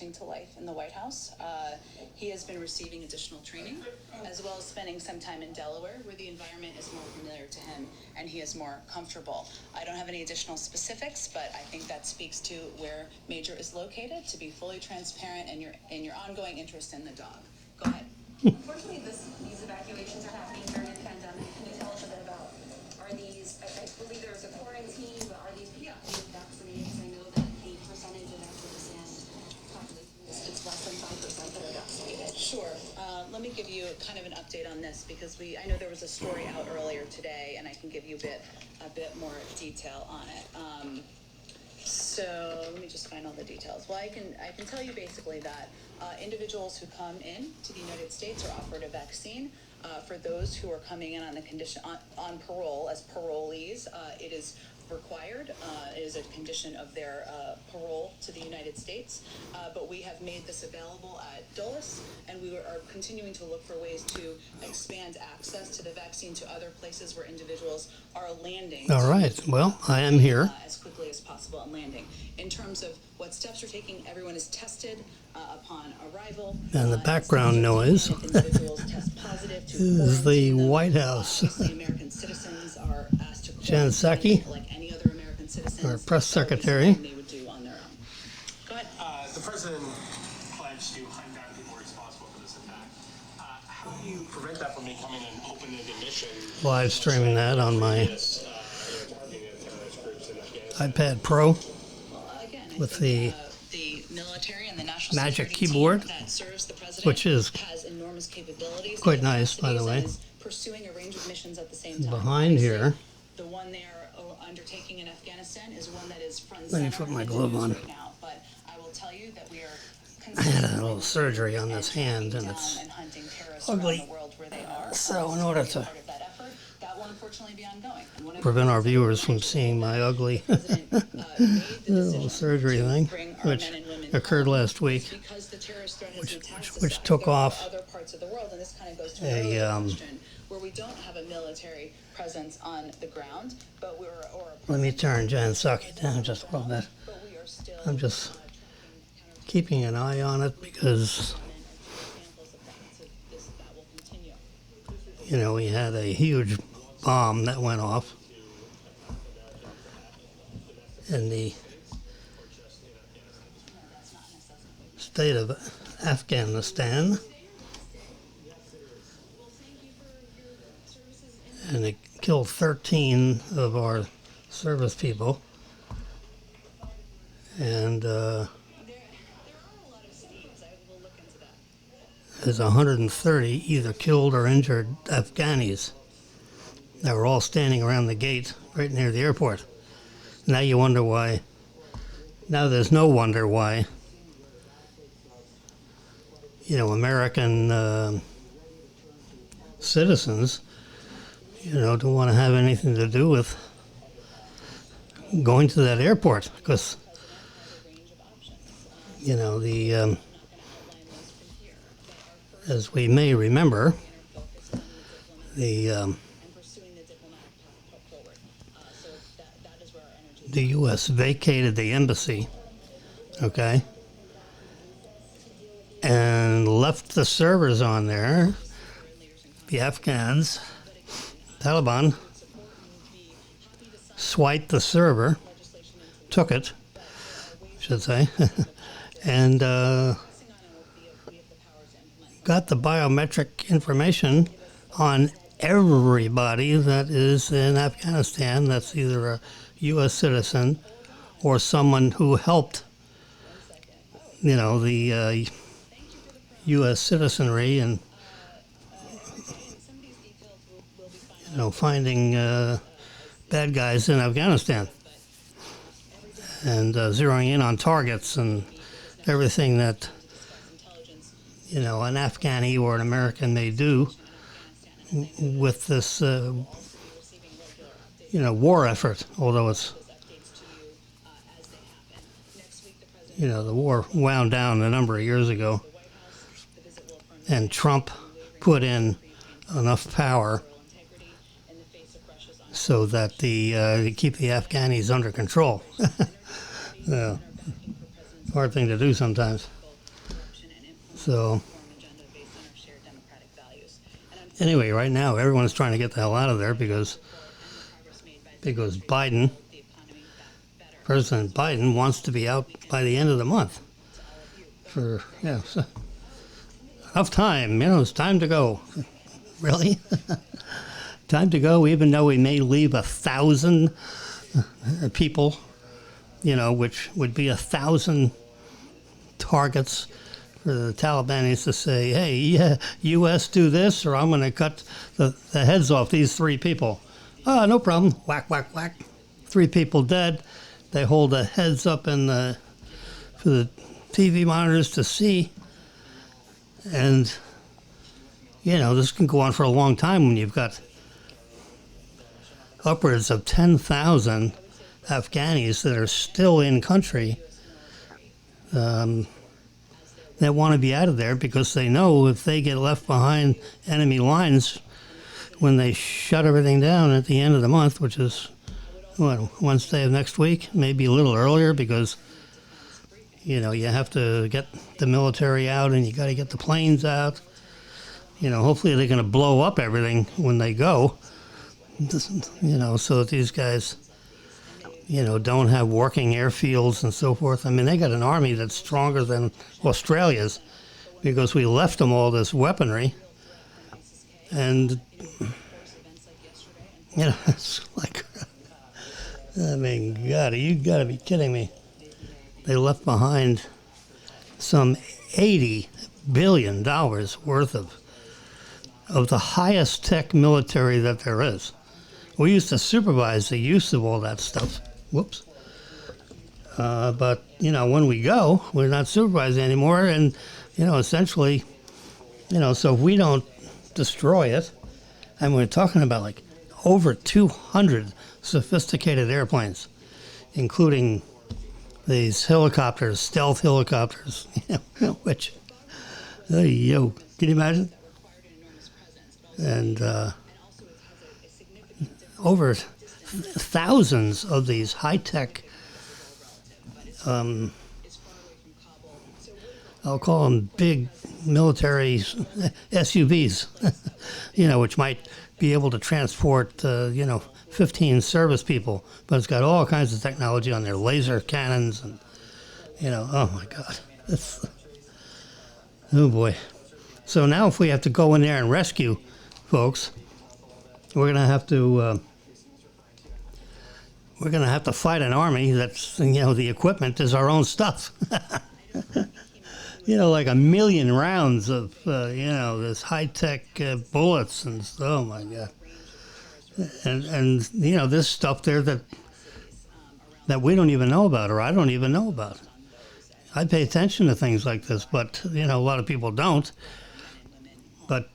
adjusting to life in the White House. He has been receiving additional training, as well as spending some time in Delaware, where the environment is more familiar to him and he is more comfortable. I don't have any additional specifics, but I think that speaks to where Major is located, to be fully transparent in your ongoing interest in the dog. Go ahead. Unfortunately, these evacuations are happening during a pandemic. Can you tell us a bit about, are these, I believe there's a quarantine, but are these people being vaccinated? Because I know that the percentage of Afghanistan population is less than 5% that are vaccinated. Sure. Let me give you kind of an update on this, because I know there was a story out earlier today, and I can give you a bit more detail on it. So let me just find all the details. Well, I can tell you basically that individuals who come in to the United States are offered a vaccine. For those who are coming in on the condition on parole as parolees, it is required. It is a condition of their parole to the United States. But we have made this available at Dulles, and we are continuing to look for ways to expand access to the vaccine to other places where individuals are landing. All right. Well, I am here. As quickly as possible and landing. In terms of what steps you're taking, everyone is tested upon arrival. And the background noise is the White House. American citizens are asked to Jen Psaki, like any other American citizens, our press secretary. They would do on their own. Go ahead. The president pledged to hunt down people responsible for this attack. How do you prevent that from becoming an open-ended mission? Live streaming that on my iPad Pro with the military and the national Magic security keyboard, team that serves the president, which is has enormous capabilities, quite nice, by the way. and is pursuing a range of missions at the same time. Behind here, the one they are undertaking in Afghanistan is one that is front and let me center put my in the glove news on. right now. But I will tell you that we are I had a little surgery on this hand, and it's and hunting terrorists ugly. around the world where they are. So in order to Part of that effort, that will unfortunately be ongoing. And one of prevent our viewers from seeing my ugly little surgery thing, which occurred last week, because the terrorist threat has which took off other parts of the world, and this kind of goes to a question where we don't have a military presence on the ground, but let me turn Jen Psaki down just a little bit. we are still I'm just keeping an eye on it because, you know, we had a huge bomb that went off in the state of Afghanistan, and it killed 13 of our service people, and there's 130 either killed or injured Afghanis that were all standing around the gate right near the airport. Now you wonder why. Now there's no wonder why, you know, American citizens, you know, don't want to have anything to do with going to that airport, because, you know, the as we may remember, the U.S. vacated the embassy, okay, and left the servers on there. The Afghans, Taliban, swiped the server, took it, I should say, and got the biometric information on everybody that is in Afghanistan that's either a U.S. citizen or someone who helped, you know, the U.S. citizenry and, you know, finding bad guys in Afghanistan and zeroing in on targets and everything that, you know, an Afghani or an American may do with this, you know, war effort, although it's, you know, the war wound down a number of years ago, and Trump put in enough power so that to keep the Afghanis under control. Hard thing to do sometimes. So agenda based on our shared democratic values. And I'm anyway, right now everyone's trying to get the hell out of there because Biden, the economy back better. President Biden, wants to be out by the end of the month. So enough time. It's time to go. Really? Time to go, even though we may leave 1,000 people, which would be 1,000 targets for the Taliban to say, hey, yeah, U.S. do this, or I'm going to cut the heads off these 3 people. No problem. Whack, whack, whack. 3 people dead. They hold the heads up for the TV monitors to see. And, this can go on for a long time when you've got upwards of 10,000 Afghanis that are still in country that want to be out of there because they know if they get left behind enemy lines when they shut everything down at the end of the month, which is, Wednesday of next week, maybe a little earlier because, you have to get the military out and you got to get the planes out. Hopefully they're going to blow up everything when they go. So that these guys, don't have working airfields and so forth. I mean, they got an army that's stronger than Australia's because we left them all this weaponry. And, it's like, I mean, God, you got to be kidding me. They left behind some $80 billion worth of the highest tech military that there is. We used to supervise the use of all that stuff. Whoops. But, when we go, we're not supervising anymore. And, essentially, so if we don't destroy it, and we're talking about like over 200 sophisticated airplanes, including these helicopters, stealth helicopters, which, can you imagine? And over thousands of these high-tech, I'll call them big military SUVs, which might be able to transport, 15 service people, but it's got all kinds of technology on there, laser cannons, and, oh my God. Oh boy. So now if we have to go in there and rescue folks, we're going to have to fight an army that's, the equipment is our own stuff. Like 1 million rounds of, this high-tech bullets and, oh my God. And this stuff there that we don't even know about, or I don't even know about. I pay attention to things like this, but, a lot of people don't. But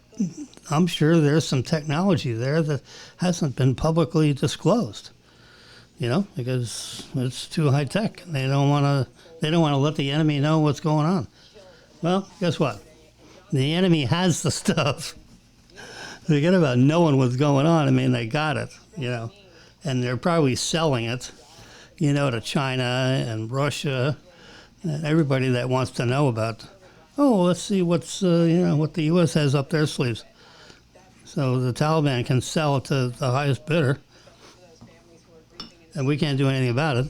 I'm sure there's some technology there that hasn't been publicly disclosed, because it's too high tech. They don't want to let the enemy know what's going on. Well, guess what? The enemy has the stuff. Forget about knowing what's going on. I mean, they got it, and they're probably selling it, to China and Russia and everybody that wants to know about. Oh, let's see what's what the U.S. has up their sleeves. So the Taliban can sell it to the highest bidder, and we can't do anything about it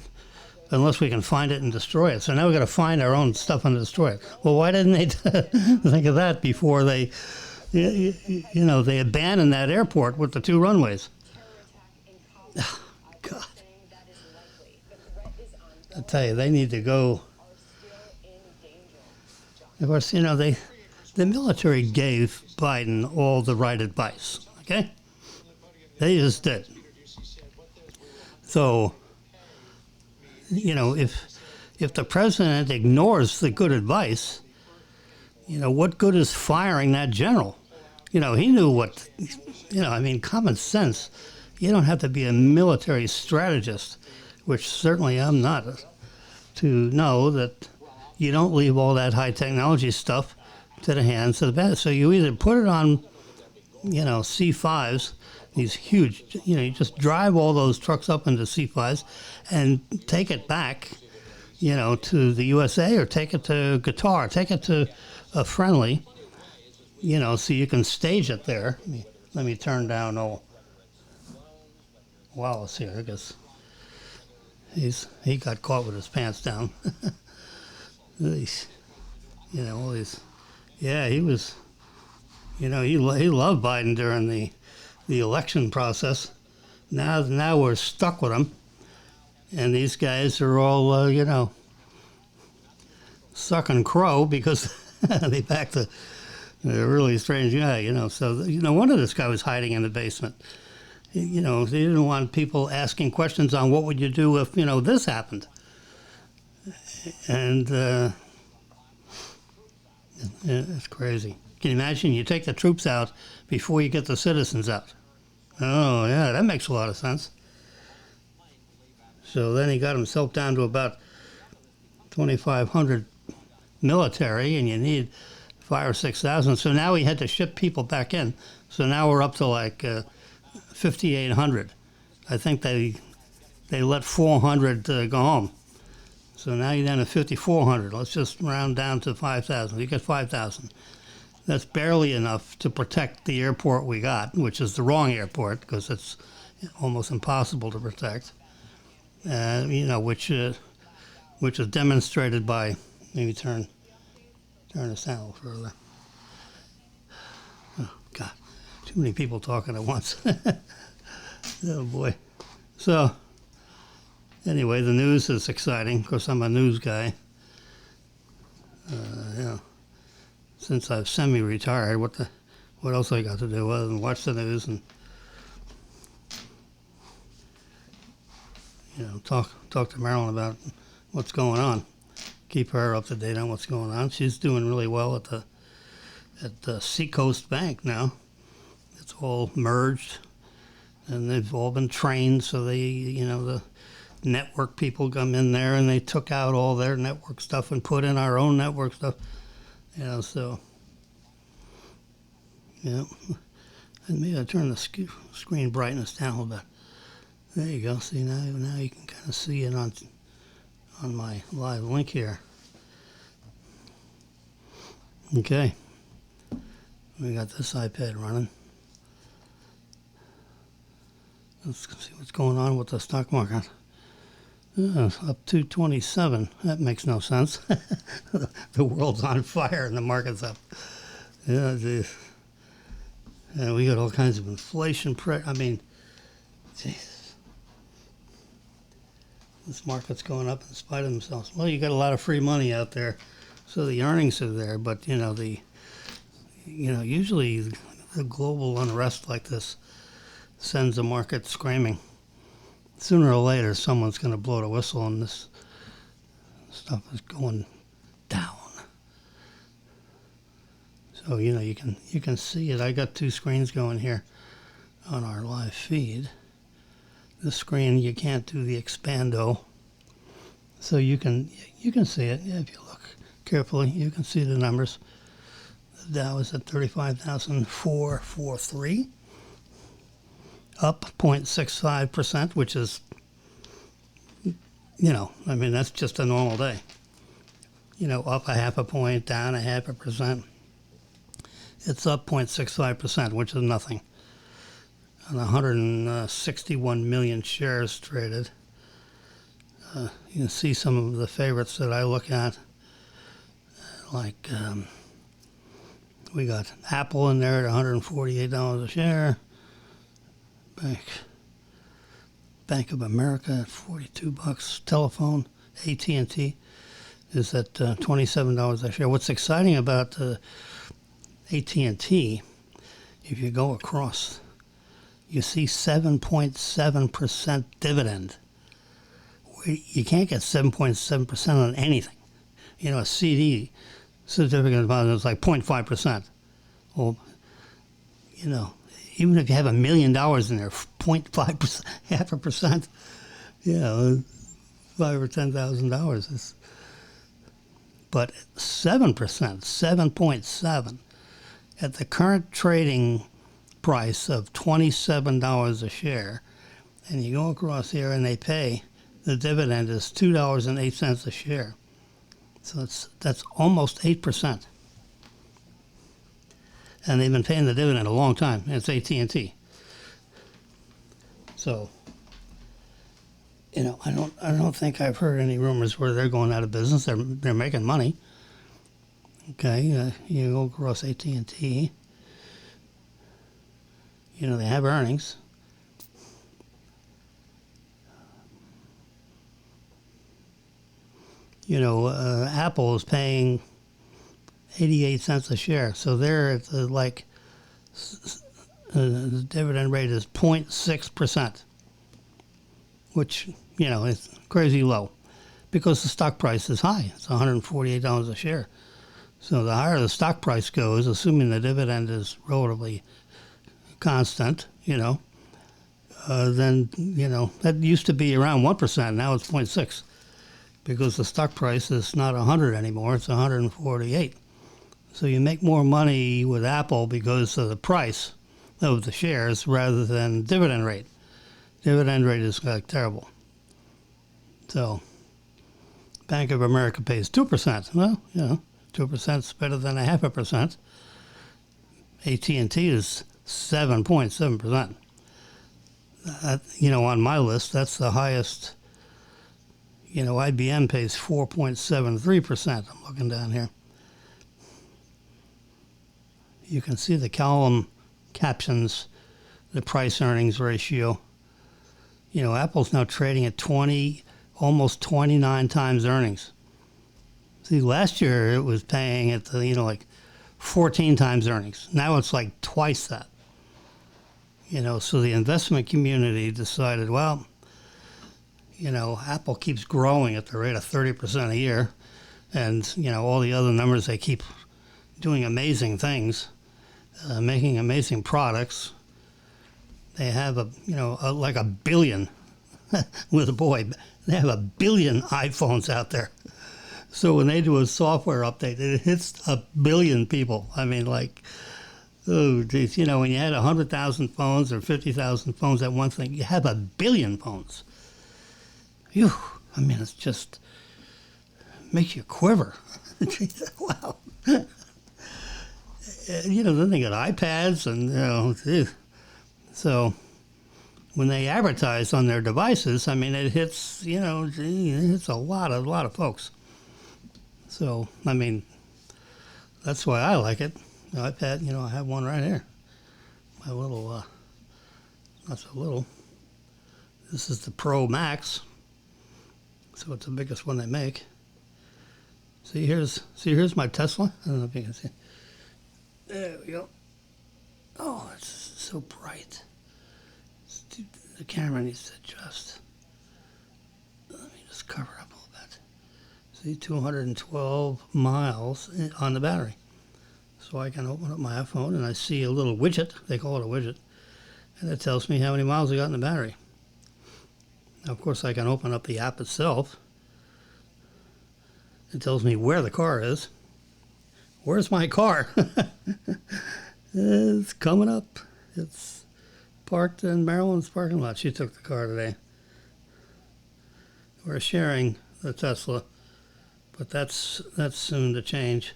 unless we can find it and destroy it. So now we've got to find our own stuff and destroy it. Well, why didn't they think of that before they, they abandoned that airport with the 2 runways? Oh, God. I tell you, they need to go. Of course, the military gave Biden all the right advice, okay? They just did. So, if the president ignores the good advice, what good is firing that general? He knew what, common sense. You don't have to be a military strategist, which certainly I'm not, to know that you don't leave all that high technology stuff to the hands of the bad. So you either put it on, C5s, these huge, you just drive all those trucks up into C5s and take it back to the USA, or take it to Qatar, take it to a friendly, so you can stage it there. Let me turn down old Wallace here, because he got caught with his pants down. All these, yeah, he was, he loved Biden during the election process. Now we're stuck with him, and these guys are all, sucking crow because they backed a really strange guy, So, no wonder this guy was hiding in the basement. They didn't want people asking questions on what would you do if, this happened. And it's crazy. Can you imagine? You take the troops out before you get the citizens out. Oh, yeah, that makes a lot of sense. So then he got himself down to about 2,500 military, and you need 5,000 or 6,000. So now he had to ship people back in. So now we're up to like 5,800. I think they let 400 go home. So now you're down to 5,400. Let's just round down to 5,000. You get 5,000. That's barely enough to protect the airport we got, which is the wrong airport because it's almost impossible to protect. Which is demonstrated by, maybe turn this down a little further. Oh God, too many people talking at once. Oh boy. So anyway, the news is exciting. Of course, I'm a news guy. Since I've semi-retired, what else I got to do other than watch the news and talk to Marilyn about what's going on, keep her up to date on what's going on. She's doing really well at the Seacoast Bank now. It's all merged, and they've all been trained. So the network people come in there and they took out all their network stuff and put in our own network stuff. And maybe I turn the screen brightness down a little bit. There you go. See, now you can kind of see it on my live link here. Okay. We got this iPad running. Let's see what's going on with the stock market. Up to 27. That makes no sense. The world's on fire and the market's up. Yeah, we got all kinds of inflation. I mean, Jesus. This market's going up in spite of themselves. Well, you got a lot of free money out there, so the earnings are there. But usually the global unrest like this sends the market screaming. Sooner or later, someone's going to blow the whistle, and this stuff is going down. So you can see it. I got two screens going here on our live feed. This screen, you can't do the expando, so you can see it. Yeah, if you look carefully, you can see the numbers. The Dow is at 35,443. Up 0.65%, which is, that's just a normal day. Up 0.5 point, down 0.5%. It's up 0.65%, which is nothing. And 161 million shares traded. You can see some of the favorites that I look at. Like, we got Apple in there at $148 a share. Bank of America at $42. Telephone, AT&T is at $27 a share. What's exciting about AT&T, if you go across, you see 7.7% dividend. You can't get 7.7% on anything. A CD, certificate of deposit, is like 0.5%. Well, even if you have $1 million in there, 0.5%, 0.5%, $5,000 or $10,000. But 7%, 7.7, at the current trading price of $27 a share, and you go across here and they pay the dividend is $2.08 a share. So that's almost 8%. And they've been paying the dividend a long time. It's AT&T. So, you know, I don't think I've heard any rumors where they're going out of business. They're making money. Okay, you go across AT&T. You know, they have earnings. You know, Apple is paying 88 cents a share. So they're at the dividend rate is 0.6%, which, you know, is crazy low because the stock price is high. It's $148 a share. So the higher the stock price goes, assuming the dividend is relatively constant, you know, then, you know, that used to be around 1%. Now it's 0.6 because the stock price is not 100 anymore. It's 148. So you make more money with Apple because of the price of the shares rather than dividend rate. Dividend rate is like terrible. So Bank of America pays 2%. Well, you know, 2% is better than 0.5%. AT&T is 7.7%. You know, on my list, that's the highest. You know, IBM pays 4.73%. I'm looking down here. You can see the column captions the price earnings ratio. You know, Apple's now trading at almost 29 times earnings. See, last year it was paying at the, you know, like 14 times earnings. Now it's like twice that. You know, so the investment community decided, well, you know, Apple keeps growing at the rate of 30% a year. And, you know, all the other numbers, they keep doing amazing things, making amazing products. They have like a billion, with a boy, they have 1 billion iPhones out there. So when they do a software update, it hits 1 billion people. I mean, like, oh, geez, you know, when you had 100,000 phones or 50,000 phones at one thing, you have 1 billion phones. Phew, I mean, it's just makes you quiver. Wow. You know, then they got iPads and, you know, geez. So when they advertise on their devices, I mean, it hits, you know, it hits a lot of folks. So, I mean, that's why I like it. The iPad, you know, I have one right here. My little, not so little. This is the Pro Max. So it's the biggest one they make. See, here's my Tesla. I don't know if you can see. There we go. Oh, it's so bright. The camera needs to adjust. Let me just cover up a little bit. See, 212 miles on the battery. So I can open up my iPhone and I see a little widget. They call it a widget. And it tells me how many miles I got in the battery. Now, of course, I can open up the app itself. It tells me where the car is. Where's my car? It's coming up. It's parked in Maryland's parking lot. She took the car today. We're sharing the Tesla, but that's soon to change.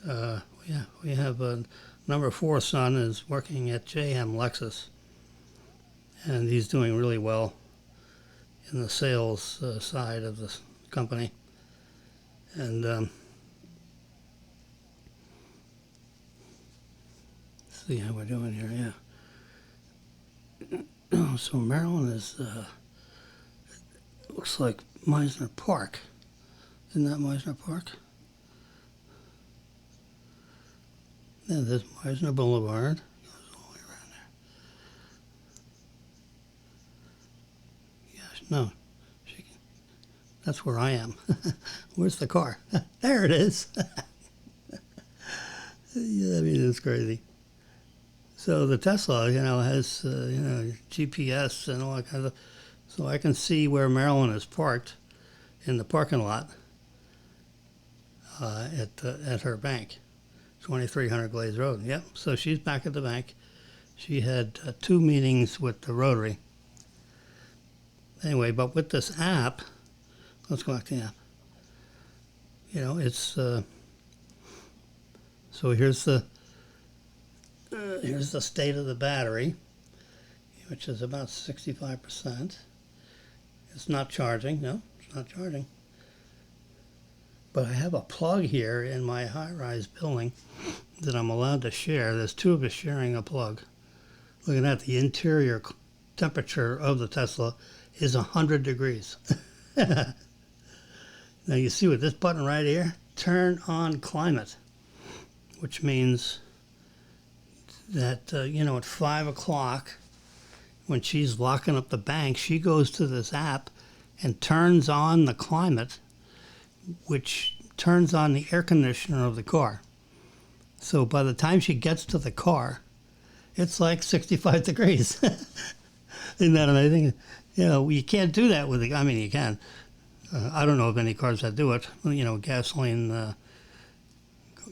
We have a number 4 son is working at JM Lexus, and he's doing really well in the sales side of the company. And see how we're doing here, yeah. So Maryland is, looks like Meisner Park. Isn't that Meisner Park? Yeah, there's Meisner Boulevard. Goes all the way around there. Gosh, no. That's where I am. Where's the car? There it is. Yeah, I mean, it's crazy. So the Tesla, you know, has, GPS and all that kind of stuff. So I can see where Marilyn is parked in the parking lot at her bank, 2300 Glaze Road. Yep, so she's back at the bank. She had 2 meetings with the Rotary. Anyway, but with this app, let's go back to the app. It's so here's the state of the battery, which is about 65%. It's not charging. No, it's not charging. But I have a plug here in my high-rise building that I'm allowed to share. There's two of us sharing a plug. Looking at the interior temperature of the Tesla is 100 degrees. Now you see with this button right here, turn on climate, which means that, at 5 o'clock, when she's locking up the bank, she goes to this app and turns on the climate, which turns on the air conditioner of the car. So by the time she gets to the car, it's like 65 degrees. Isn't that amazing? You can't do that with I mean, you can. I don't know of any cars that do it. Gasoline,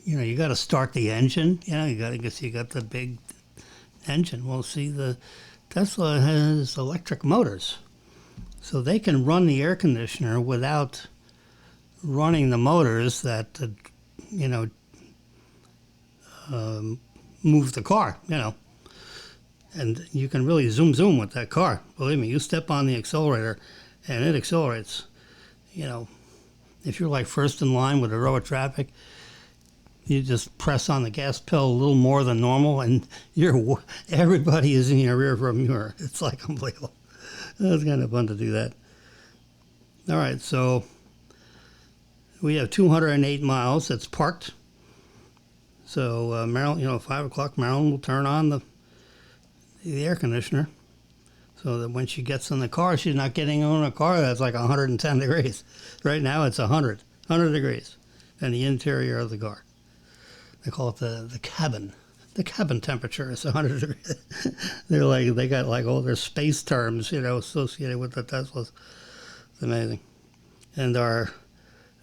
you got to start the engine. You got the big engine. Well, see, the Tesla has electric motors. So they can run the air conditioner without running the motors that, move the car, And you can really zoom with that car. Believe me, you step on the accelerator and it accelerates. If you're like first in line with a row of traffic, you just press on the gas pedal a little more than normal and everybody is in your rear view mirror. It's like unbelievable. It's kind of fun to do that. All right, so we have 208 miles. It's parked. So Marilyn, 5 o'clock, Marilyn will turn on the air conditioner so that when she gets in the car, she's not getting on a car that's like 110 degrees. Right now it's 100 degrees in the interior of the car. They call it the cabin. The cabin temperature is 100 degrees. They got like all their space terms, associated with the Teslas. It's amazing. And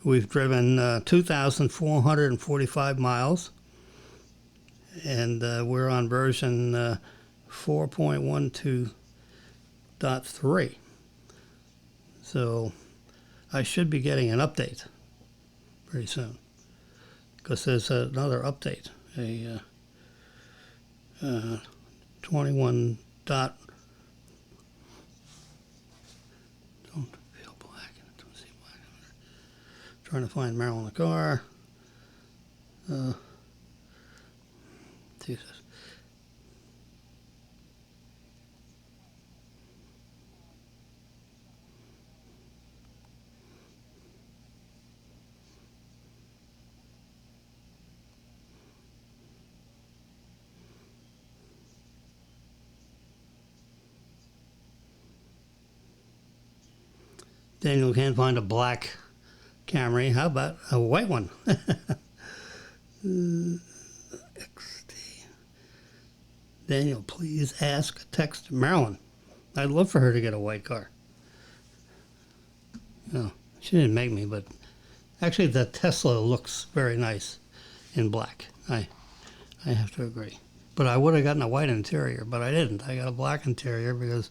we've driven 2,445 miles, and we're on version 4.12.3. So I should be getting an update pretty soon, because there's another update, a 21 dot. Don't feel black. Don't see black. Trying to find Marilyn in the car. Jesus. Daniel can't find a black Camry. How about a white one? XD. Daniel, please text Marilyn. I'd love for her to get a white car. No, she didn't make me, but actually the Tesla looks very nice in black. I have to agree. But I would have gotten a white interior, but I didn't. I got a black interior because,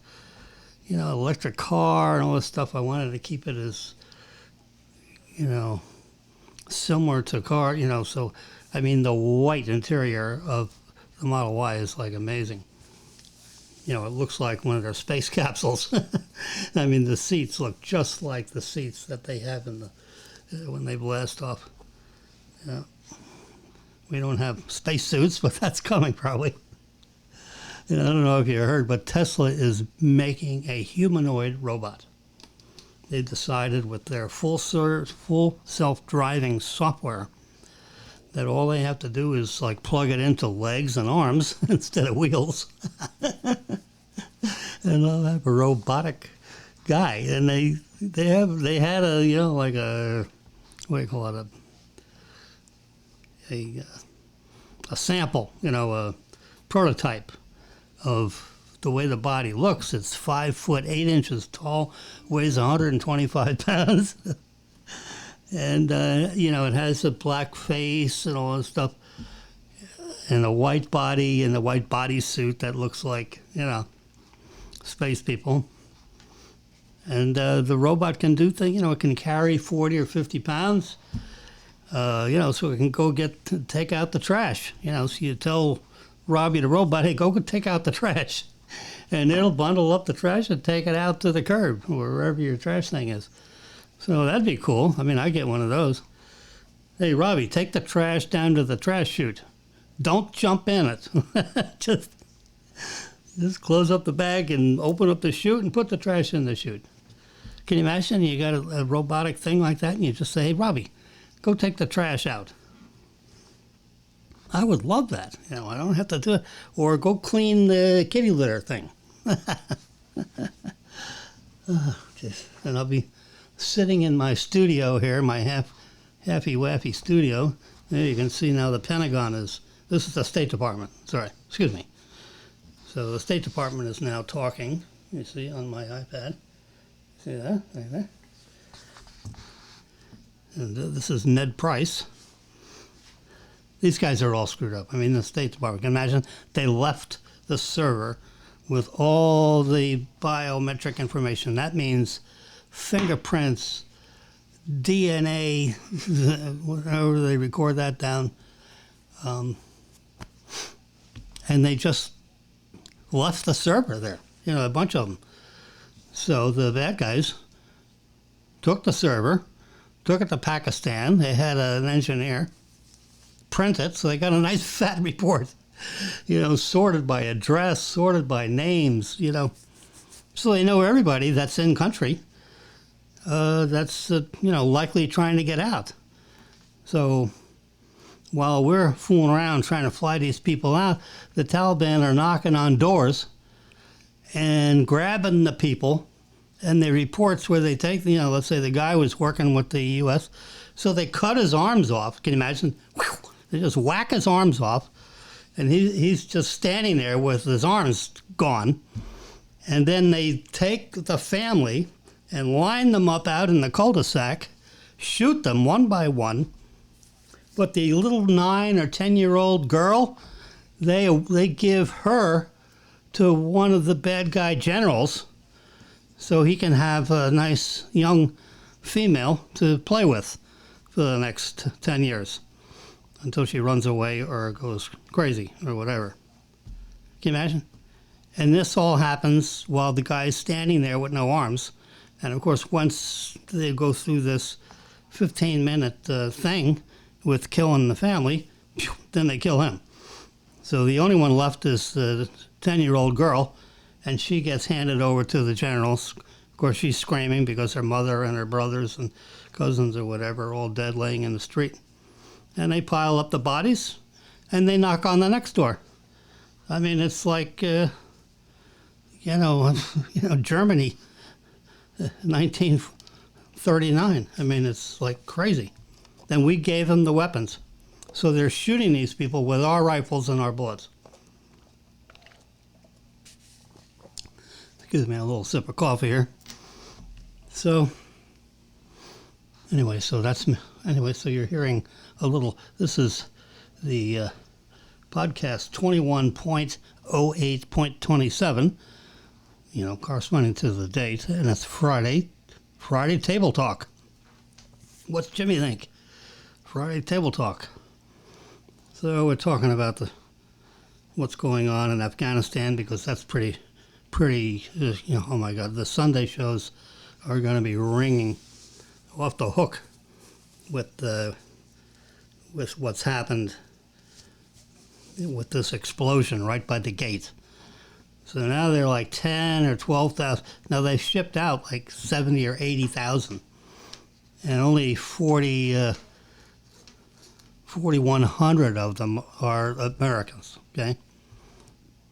electric car and all this stuff, I wanted to keep it as, similar to car, so, the white interior of the Model Y is like amazing. It looks like one of their space capsules. The seats look just like the seats that they have when they blast off. We don't have space suits, but that's coming probably. I don't know if you heard, but Tesla is making a humanoid robot. They decided with their full self-driving software that all they have to do is like plug it into legs and arms instead of wheels. And they'll have a robotic guy. And they had a, like a, what do you call it, a sample, a prototype of the way the body looks. It's 5 foot 8 inches tall, weighs 125 pounds. And, it has a black face and all this stuff, and a white body and a white bodysuit that looks like, space people. And the robot can do things, it can carry 40 or 50 pounds, so it can go take out the trash. So you tell Robbie the robot, hey, go take out the trash. And it'll bundle up the trash and take it out to the curb, or wherever your trash thing is. So that'd be cool. I mean, I get one of those. Hey, Robbie, take the trash down to the trash chute. Don't jump in it. Just close up the bag and open up the chute and put the trash in the chute. Can you imagine you got a robotic thing like that and you just say, hey, Robbie, go take the trash out. I would love that. I don't have to do it. Or go clean the kitty litter thing. And I'll be sitting in my studio here, my happy-wappy studio. There you can see now the Pentagon this is the State Department. Sorry, excuse me. So the State Department is now talking, you see, on my iPad. See that? Right there. And this is Ned Price. These guys are all screwed up. I mean, the State Department, can you imagine? They left the server with all the biometric information. That means fingerprints, DNA, whatever they record that down. And they just left the server there, a bunch of them. So the bad guys took the server, took it to Pakistan. They had an engineer print it, so they got a nice fat report, sorted by address, sorted by names, so they know everybody that's in country that's, likely trying to get out. So while we're fooling around trying to fly these people out, the Taliban are knocking on doors and grabbing the people, and the reports where they take, let's say the guy was working with the U.S., so they cut his arms off. Can you imagine? They just whack his arms off, and he's just standing there with his arms gone. And then they take the family and line them up out in the cul-de-sac, shoot them one by one. But the little 9 or 10-year-old girl, they give her to one of the bad guy generals so he can have a nice young female to play with for the next 10 years. Until she runs away or goes crazy or whatever. Can you imagine? And this all happens while the guy's standing there with no arms. And of course, once they go through this 15-minute thing with killing the family, then they kill him. So the only one left is the 10-year-old girl, and she gets handed over to the generals. Of course, she's screaming because her mother and her brothers and cousins or whatever are all dead laying in the street. And they pile up the bodies, and they knock on the next door. I mean, it's like, Germany, 1939. I mean, it's like crazy. Then we gave them the weapons. So they're shooting these people with our rifles and our bullets. Excuse me, a little sip of coffee here. So, anyway, so you're hearing a little, this is the podcast 21.08.27, corresponding to the date, and it's Friday Table Talk. What's Jimmy think? Friday Table Talk. So we're talking about what's going on in Afghanistan, because that's pretty, oh my God, the Sunday shows are going to be ringing off the hook with what's happened with this explosion right by the gate. So now they're like 10 or 12,000. Now they've shipped out like 70 or 80,000, and only 4,100 of them are Americans. Okay,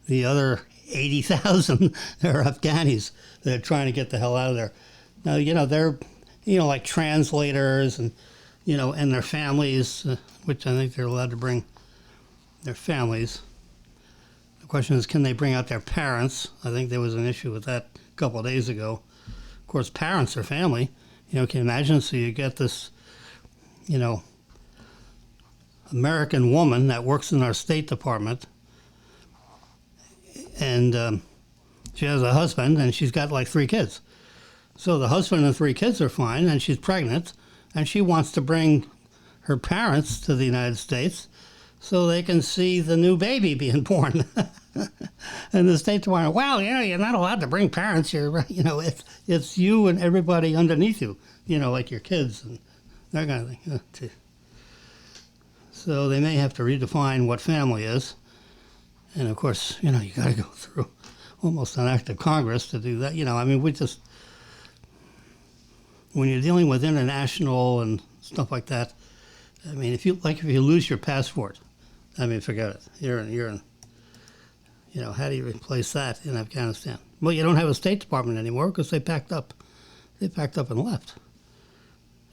the other 80,000 are Afghanis that are trying to get the hell out of there. Now they're like translators and and their families, which I think they're allowed to bring their families. The question is, can they bring out their parents? I think there was an issue with that a couple of days ago. Of course, parents are family. Can you imagine? So you get this, American woman that works in our State Department, and she has a husband, and she's got like 3 kids. So the husband and 3 kids are fine, and she's pregnant, and she wants to bring her parents to the United States so they can see the new baby being born. And the State Department, well, you're not allowed to bring parents. It's you and everybody underneath you, like your kids and that kind of thing. So they may have to redefine what family is. And of course, you got to go through almost an act of Congress to do that. When you're dealing with international and stuff like that, if you lose your passport, forget it. You're in. How do you replace that in Afghanistan? Well, you don't have a State Department anymore because they packed up. They packed up and left.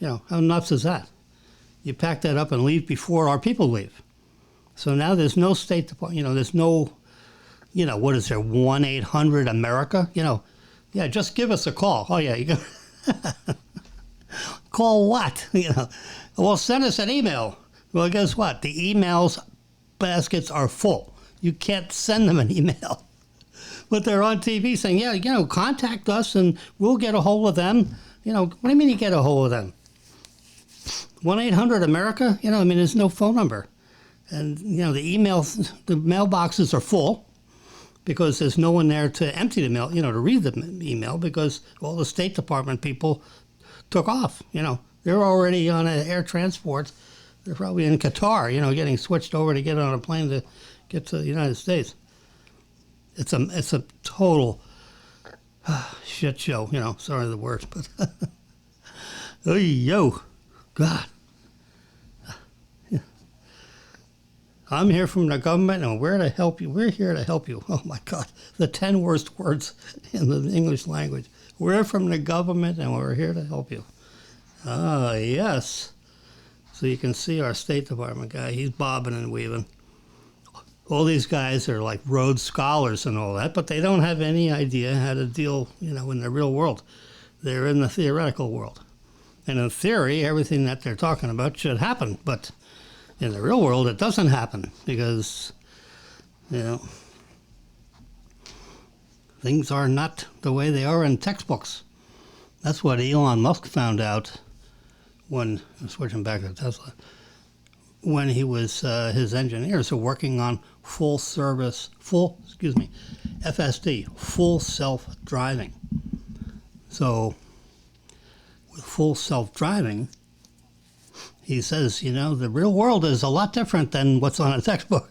How nuts is that? You pack that up and leave before our people leave. So now there's no State Department. There's no. What is there? 1-800-America. Yeah, just give us a call. Oh yeah, you go. Call what? Well, send us an email. Well, guess what? The emails baskets are full. You can't send them an email. But they're on TV saying, yeah, contact us and we'll get a hold of them. What do you mean you get a hold of them? 1-800-America? There's no phone number. And, the mailboxes are full because there's no one there to empty the mail, to read the email because all the State Department people took off. They're already on an air transport. They're probably in Qatar, getting switched over to get on a plane to get to the United States. It's a total shit show, sorry the word, but oh, yo, God. I'm here from the government, and we're to help you. We're here to help you. Oh, my God. The 10 worst words in the English language. We're from the government, and we're here to help you. Ah, yes. So you can see our State Department guy. He's bobbing and weaving. All these guys are like Rhodes Scholars and all that, but they don't have any idea how to deal, in the real world. They're in the theoretical world. And in theory, everything that they're talking about should happen, but in the real world, it doesn't happen because, things are not the way they are in textbooks. That's what Elon Musk found out when, switching back to Tesla, when he was, his engineers were working on FSD, full self-driving. So, with full self-driving, he says, the real world is a lot different than what's on a textbook.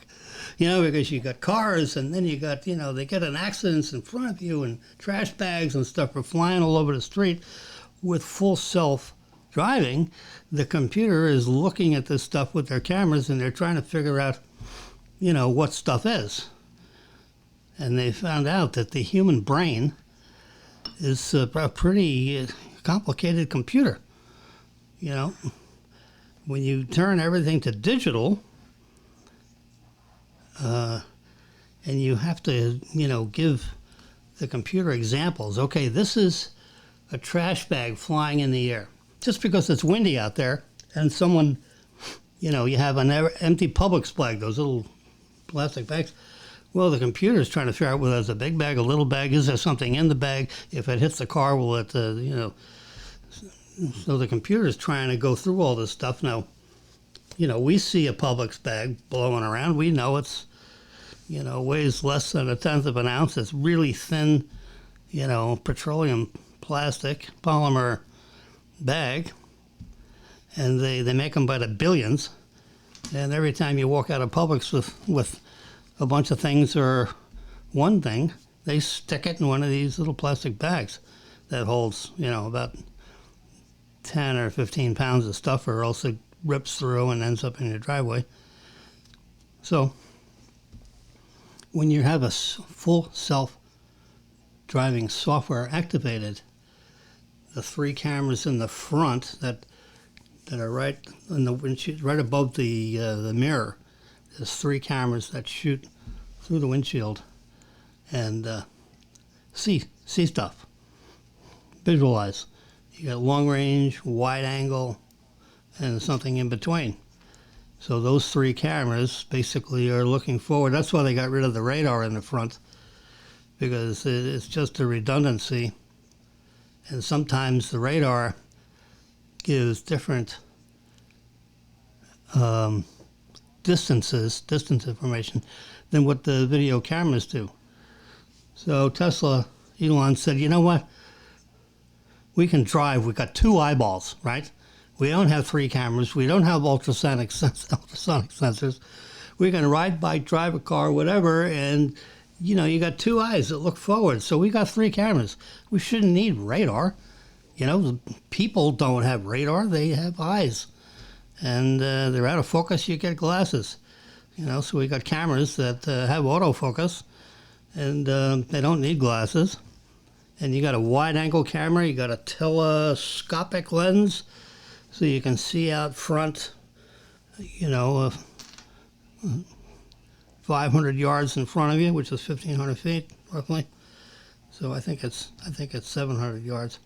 Because you got cars and then you got, they get in accidents in front of you and trash bags and stuff are flying all over the street. With full self-driving, the computer is looking at this stuff with their cameras and they're trying to figure out, what stuff is. And they found out that the human brain is a pretty complicated computer, When you turn everything to digital, and you have to, give the computer examples. Okay, this is a trash bag flying in the air. Just because it's windy out there and someone, you have an empty Publix bag, those little plastic bags. Well, the computer's trying to figure out whether it's a big bag, a little bag. Is there something in the bag? If it hits the car, will it, So the computer's trying to go through all this stuff. Now, we see a Publix bag blowing around. We know it's, weighs less than 1/10 of an ounce. It's really thin, petroleum plastic, polymer bag. And they make them by the billions. And every time you walk out of Publix with a bunch of things or one thing, they stick it in one of these little plastic bags that holds, about 10 or 15 pounds of stuff, or else it rips through and ends up in your driveway. So when you have a full self-driving software activated, the 3 cameras in the front that are right in the windshield, right above the mirror, there's 3 cameras that shoot through the windshield and see stuff, visualize. You got long range, wide angle, and something in between. So those 3 cameras basically are looking forward. That's why they got rid of the radar in the front, because it's just a redundancy. And sometimes the radar gives different distance information than what the video cameras do. So Tesla, Elon said, you know what? We can drive. We've got 2 eyeballs, right? We don't have 3 cameras. We don't have ultrasonic sensors. We can ride, bike, drive a car, whatever, and you got 2 eyes that look forward. So we got 3 cameras. We shouldn't need radar. People don't have radar. They have eyes. And they're out of focus, you get glasses. So we got cameras that have autofocus, and they don't need glasses. And you got a wide-angle camera. You got a telescopic lens, so you can see out front, 500 yards in front of you, which is 1,500 feet, roughly. So I think it's 700 yards.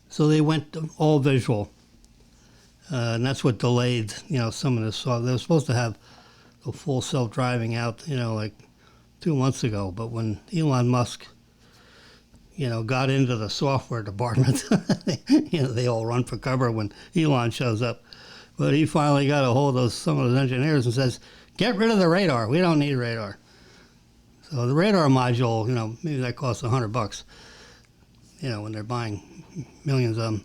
So they went all visual, and that's what delayed, some of this. They were supposed to have the full self-driving out, like 2 months ago. But when Elon Musk, got into the software department, they all run for cover when Elon shows up. But he finally got a hold of some of those engineers and says, "Get rid of the radar. We don't need radar." So the radar module, maybe that costs $100, when they're buying millions of them.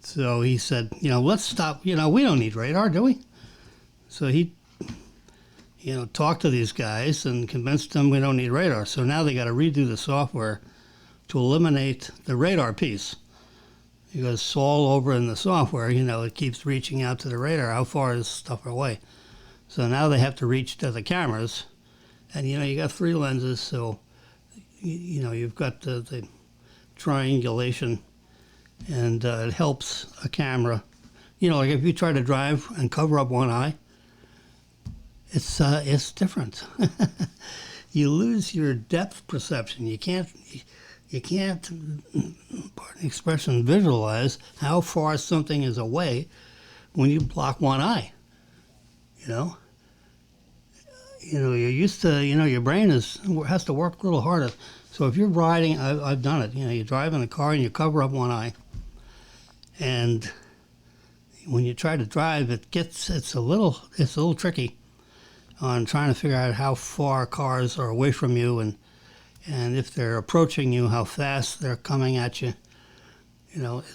So he said, let's stop. We don't need radar, do we? So he, talked to these guys and convinced them we don't need radar. So now they got to redo the software to eliminate the radar piece. Because it's all over in the software, it keeps reaching out to the radar. How far is stuff away? So now they have to reach to the cameras. And, you got 3 lenses, so, you've got the triangulation, and it helps a camera. Like if you try to drive and cover up one eye, it's different. You lose your depth perception. You can't, pardon the expression, visualize how far something is away when you block one eye. You're used to, your brain has to work a little harder. So if you're riding, I've done it. You drive in a car and you cover up one eye, and when you try to drive, it's a little tricky on trying to figure out how far cars are away from you, and if they're approaching you, how fast they're coming at you.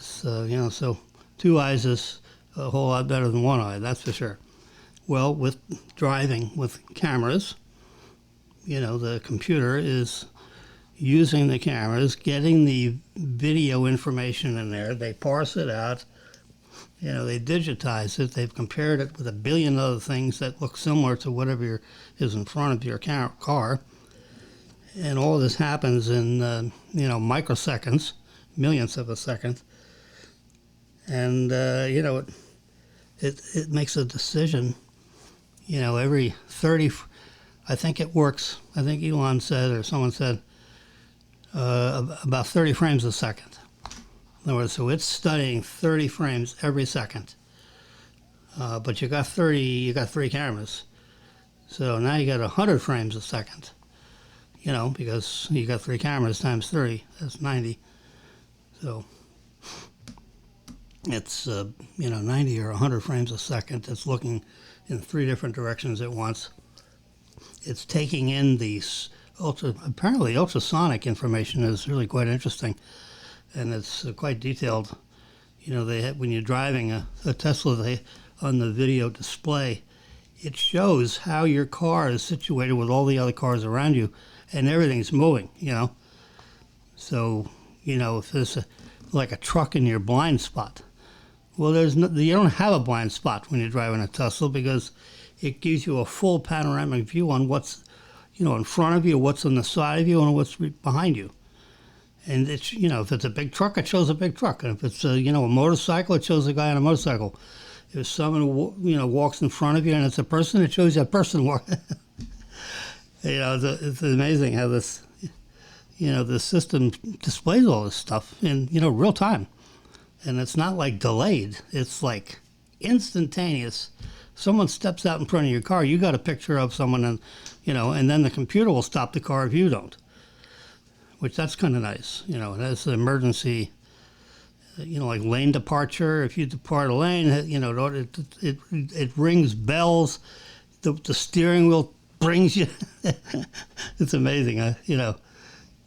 So 2 eyes is a whole lot better than 1 eye, that's for sure. Well, with driving with cameras, the computer is using the cameras, getting the video information in there. They parse it out. They digitize it. They've compared it with a billion other things that look similar to whatever is in front of your car. And all this happens in, microseconds, millionths of a second. And, it makes a decision, every 30, I think it works. I think Elon said, or someone said, about 30 frames a second. In other words, so it's studying 30 frames every second. But you got 3 cameras. So now you got 100 frames a second. Because you got 3 cameras times 30, that's 90. So it's, 90 or 100 frames a second. It's looking in 3 different directions at once. It's taking in these apparently ultrasonic information is really quite interesting, and it's quite detailed. When you're driving a Tesla, on the video display, it shows how your car is situated with all the other cars around you, and everything's moving, So, if there's like a truck in your blind spot, well, you don't have a blind spot when you're driving a Tesla, because it gives you a full panoramic view on what's, in front of you, what's on the side of you, and what's behind you. And it's, if it's a big truck, it shows a big truck. And if it's a motorcycle, it shows a guy on a motorcycle. If someone, walks in front of you and it's a person, it shows you a person walking. It's amazing how this, the system displays all this stuff in, real time. And it's not like delayed. It's like instantaneous. Someone steps out in front of your car, you got a picture of someone, and, and then the computer will stop the car if you don't. which that's kind of nice. You know, it has an emergency, you know, like lane departure. If you depart a lane, you know, it rings bells. The steering wheel brings you. It's amazing, you know.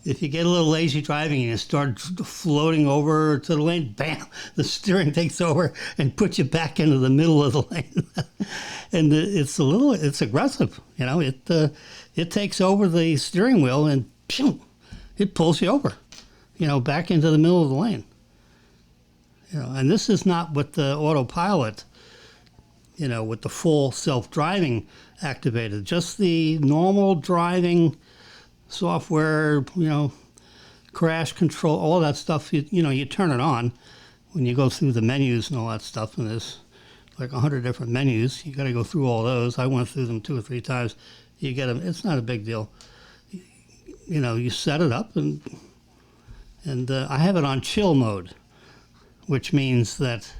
If you get a little lazy driving and you start floating over to the lane, bam, the steering takes over and puts you back into the middle of the lane. And it's aggressive, you know. It takes over the steering wheel and phew, it pulls you over, you know, back into the middle of the lane. You know, and this is not with the autopilot, you know, with the full self-driving activated, just the normal driving software, you know, crash control, all that stuff. You know, you turn it on when you go through the menus and all that stuff, and there's like 100 different menus. You got to go through all those. I went through them 2 or 3 times. You get them. It's not a big deal. You know, you set it up, and I have it on chill mode, which means that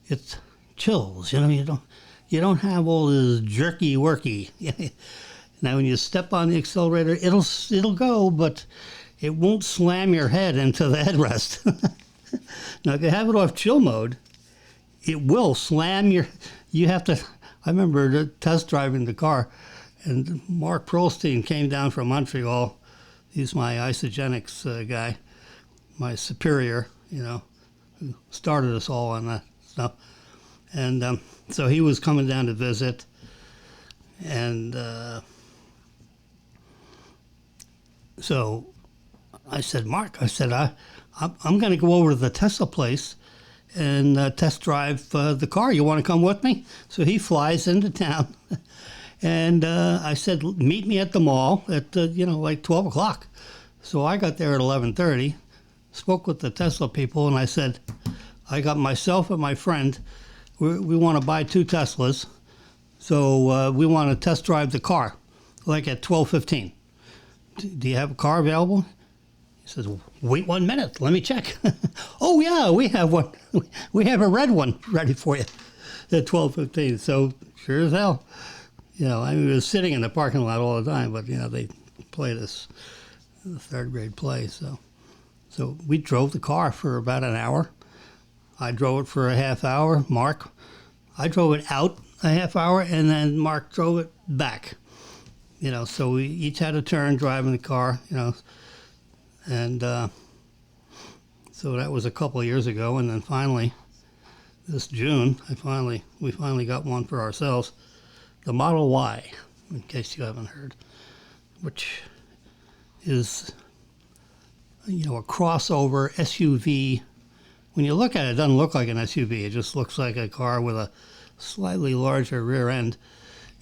it chills. You know, you don't have all this jerky worky. Now, when you step on the accelerator, it'll go, but it won't slam your head into the headrest. Now, if you have it off chill mode, it will slam you have to. I remember test driving the car, and Mark Perlstein came down from Montreal. He's my isogenics guy, my superior, you know, who started us all on that stuff. And so he was coming down to visit, and so I said, Mark, I'm going to go over to the Tesla place and test drive the car. You want to come with me? So he flies into town. And I said, meet me at the mall at, you know, like 12 o'clock. So I got there at 11:30, spoke with the Tesla people, and I said, I got myself and my friend. We want to buy 2 Teslas. So we want to test drive the car, like at 12:15. Do you have a car available? He says, wait 1 minute, let me check. Oh yeah, we have one. We have a red one ready for you at 12:15. So sure as hell, you know, I mean, we were sitting in the parking lot all the time, but you know, they play this 3rd grade play. So we drove the car for about an hour. I drove it for a half hour. I drove it out a half hour, and then Mark drove it back. You know, so we each had a turn driving the car, you know, and so that was a couple of years ago. And then finally, this June, we finally got one for ourselves, the Model Y, in case you haven't heard, which is, you know, a crossover SUV. When you look at it, it doesn't look like an SUV. It just looks like a car with a slightly larger rear end,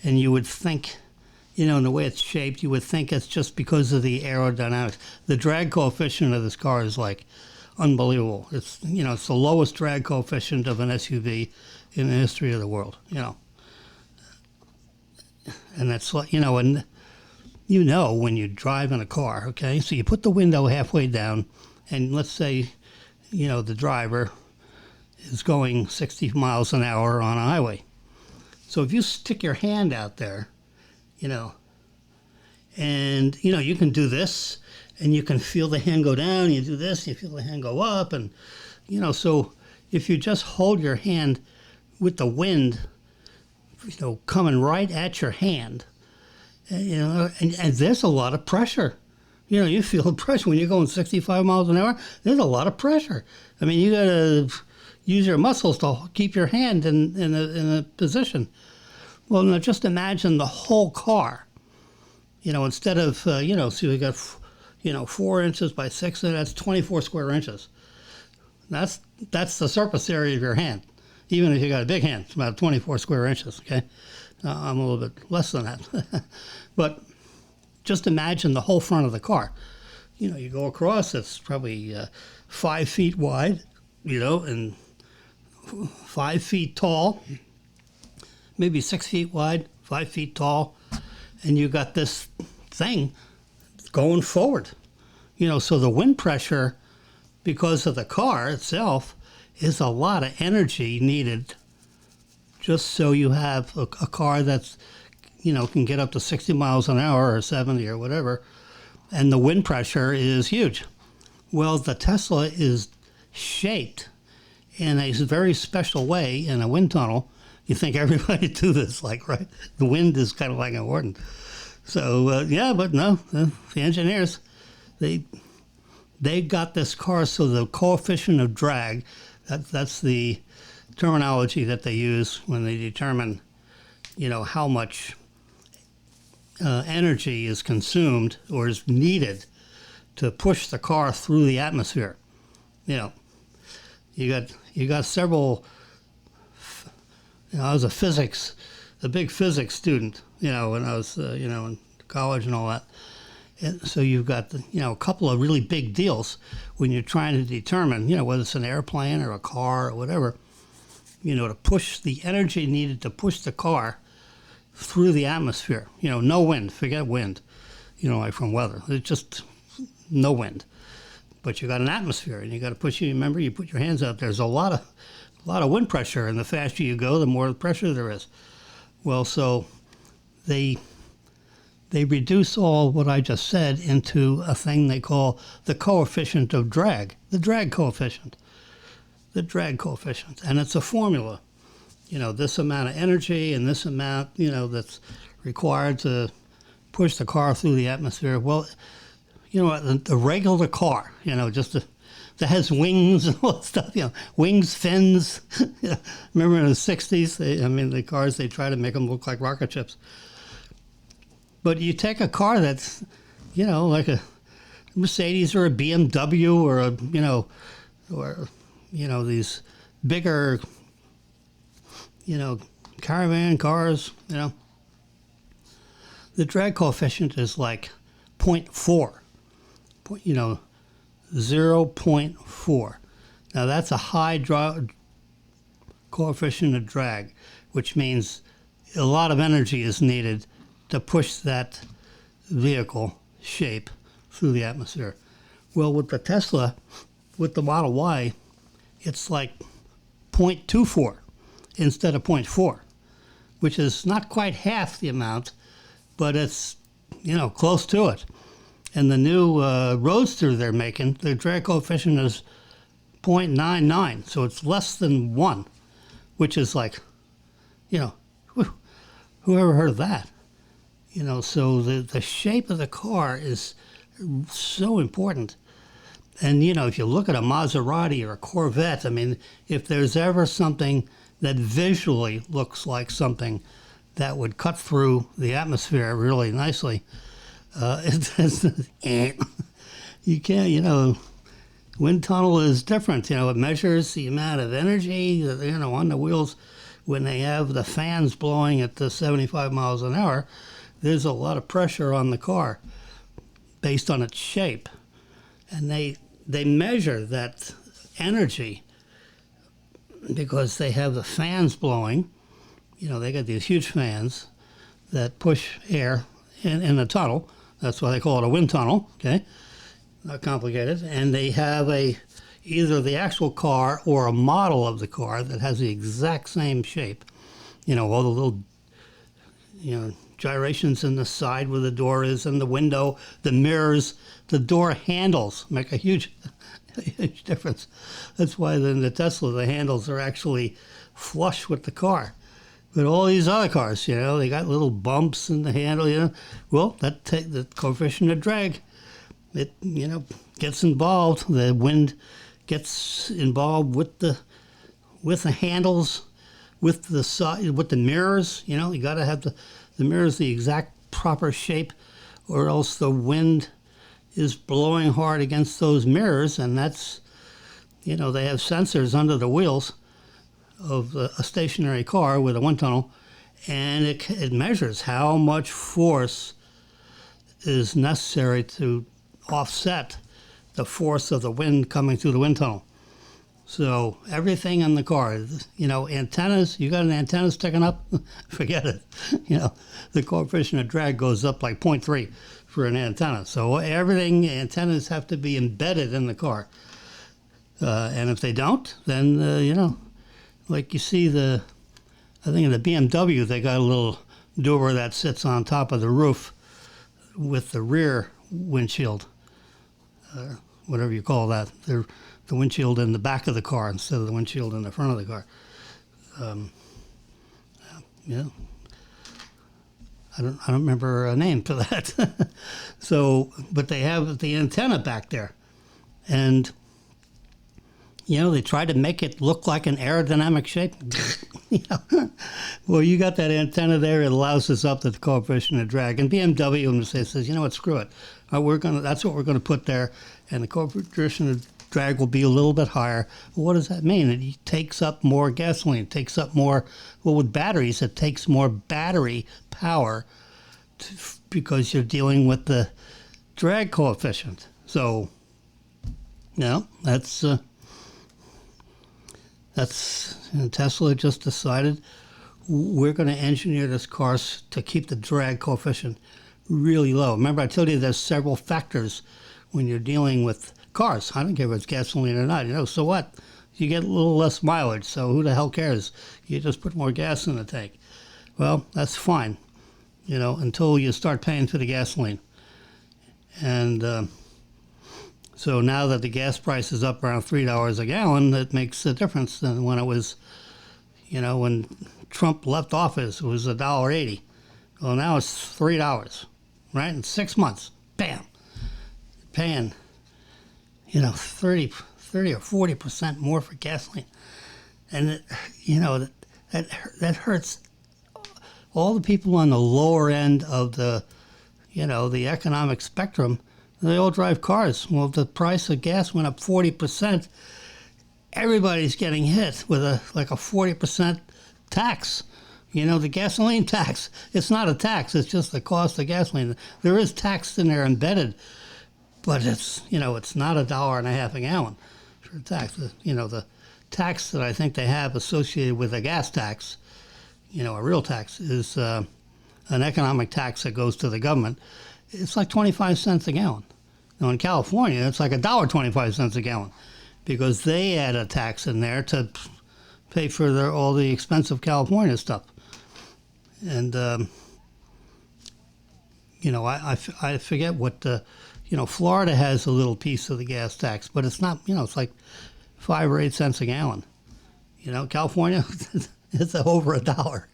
and you would think, you know, in the way it's shaped, you would think it's just because of the aerodynamics. The drag coefficient of this car is like unbelievable. It's, you know, it's the lowest drag coefficient of an SUV in the history of the world, you know. And that's like, you know, and you know when you drive in a car, okay? So you put the window halfway down, and let's say, you know, the driver is going 60 miles an hour on a highway. So if you stick your hand out there, you know, and, you know, you can do this, and you can feel the hand go down, you do this, you feel the hand go up, and, you know, so if you just hold your hand with the wind, you know, coming right at your hand, you know, and there's a lot of pressure. You know, you feel the pressure when you're going 65 miles an hour, there's a lot of pressure. I mean, you got to use your muscles to keep your hand in a position. Well, now just imagine the whole car, you know, instead of, you know, so you got, you know, 4 inches by 6, and that's 24 square inches. That's the surface area of your hand. Even if you got a big hand, it's about 24 square inches, okay? I'm a little bit less than that. But just imagine the whole front of the car. You know, you go across, it's probably 5 feet wide, you know, and 5 feet tall, maybe 6 feet wide, 5 feet tall, and you got this thing going forward. You know, so the wind pressure, because of the car itself, is a lot of energy needed just so you have a car that's, you know, can get up to 60 miles an hour or 70 or whatever, and the wind pressure is huge. Well, the Tesla is shaped in a very special way in a wind tunnel. You think everybody do this, like, right? The wind is kind of like important. So, yeah, but no, the engineers, they got this car so the coefficient of drag, that's the terminology that they use when they determine, how much energy is consumed or is needed to push the car through the atmosphere. You got several. I was a big physics student, when I was, in college and all that. And so you've got, a couple of really big deals when you're trying to determine, whether it's an airplane or a car or whatever, to push the energy needed to push the car through the atmosphere. No wind, forget wind, like from weather. It's just no wind. But you got an atmosphere, and you got to push. Remember, you put your hands out. There's a lot of wind pressure, and the faster you go, the more pressure there is. Well, so they reduce all what I just said into a thing they call the coefficient of drag, the drag coefficient, and it's a formula. This amount of energy and this amount, that's required to push the car through the atmosphere. Well, the regular car, that has wings and all that stuff, wings, fins. Remember in the 60s, the cars, they try to make them look like rocket ships. But you take a car that's, like a Mercedes or a BMW or these bigger, caravan cars, the drag coefficient is like 0.4. 0.4. Now that's a high coefficient of drag, which means a lot of energy is needed to push that vehicle shape through the atmosphere. Well, with the Tesla, with the Model Y, it's like 0.24 instead of 0.4, which is not quite half the amount, but it's, close to it. And the new Roadster they're making, the drag coefficient is 0.99, so it's less than 1, which is like, who ever heard of that? So the shape of the car is so important. And, if you look at a Maserati or a Corvette, if there's ever something that visually looks like something that would cut through the atmosphere really nicely, you can't, wind tunnel is different. It measures the amount of energy, on the wheels. When they have the fans blowing at the 75 miles an hour, there's a lot of pressure on the car based on its shape. And they measure that energy because they have the fans blowing. They got these huge fans that push air in the tunnel. That's why they call it a wind tunnel, okay? Not complicated. And they have either the actual car or a model of the car that has the exact same shape. All the little, gyrations in the side where the door is and the window, the mirrors, the door handles make a huge difference. That's why in the Tesla, the handles are actually flush with the car. But all these other cars, they got little bumps in the handle, Well, the coefficient of drag, it, gets involved. The wind gets involved with the handles, with the side, with the mirrors. You got to have the mirrors the exact proper shape, or else the wind is blowing hard against those mirrors, and that's, they have sensors under the wheels of a stationary car with a wind tunnel, and it measures how much force is necessary to offset the force of the wind coming through the wind tunnel. So everything in the car, antennas, you got an antenna sticking up, forget it. The coefficient of drag goes up like 0.3 for an antenna. So antennas have to be embedded in the car. And if they don't, then, like you see I think in the BMW, they got a little door that sits on top of the roof with the rear windshield, whatever you call that. They're the windshield in the back of the car instead of the windshield in the front of the car. Yeah, I don't remember a name for that. So, but they have the antenna back there, and they try to make it look like an aerodynamic shape. Well, you got that antenna there. It allows us up to the coefficient of drag. And BMW says, what, screw it. That's what we're gonna put there, and the coefficient of drag will be a little bit higher. Well, what does that mean? It takes up more gasoline. It takes up more. Well, with batteries, it takes more battery power because you're dealing with the drag coefficient. So, that's Tesla just decided we're going to engineer this car to keep the drag coefficient really low. Remember, I told you there's several factors when you're dealing with cars. I don't care if it's gasoline or not. So what? You get a little less mileage, so who the hell cares? You just put more gas in the tank. Well, that's fine, until you start paying for the gasoline. And so now that the gas price is up around $3 a gallon, it makes a difference than when it was, when Trump left office, it was $1.80. Well, now it's $3, right? In 6 months, bam, paying, 30 or 40% more for gasoline. And, that hurts all the people on the lower end of the economic spectrum. They all drive cars. Well, if the price of gas went up 40%, everybody's getting hit with a 40% tax. The gasoline tax. It's not a tax. It's just the cost of gasoline. There is tax in there embedded, but it's it's not $1.50 a gallon for tax. The tax that I think they have associated with a gas tax, a real tax, is an economic tax that goes to the government. It's like 25 cents a gallon. Now in California, it's like $1.25 a gallon, because they add a tax in there to pay for all the expensive California stuff. And I forget what Florida has a little piece of the gas tax, but it's not. It's like 5 or 8 cents a gallon. California, it's over $1,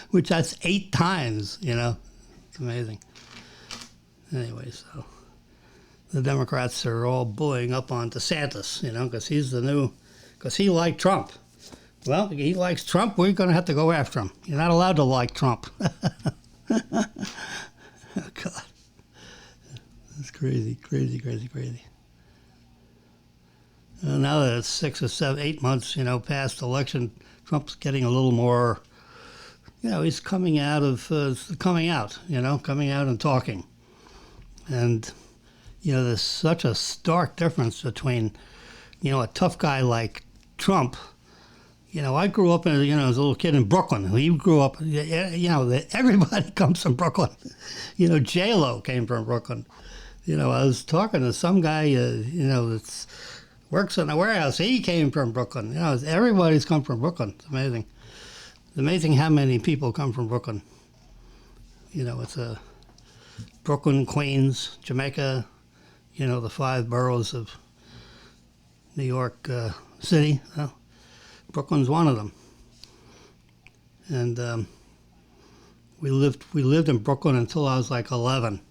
which that's 8 times. It's amazing. Anyway, so the Democrats are all bullying up on DeSantis, because because he liked Trump. Well, he likes Trump, we're going to have to go after him. You're not allowed to like Trump. Oh, God. That's crazy. Now that it's 6 or 7, 8 months, past election, Trump's getting a little more, he's coming out and talking. And, there's such a stark difference between, a tough guy like Trump. I grew up as a little kid in Brooklyn. He grew up, everybody comes from Brooklyn. J-Lo came from Brooklyn. I was talking to some guy, that works in a warehouse. He came from Brooklyn. Everybody's come from Brooklyn. It's amazing. It's amazing how many people come from Brooklyn. It's Brooklyn, Queens, Jamaica, the 5 boroughs of New York City. Brooklyn's one of them. And we lived in Brooklyn until I was like 11.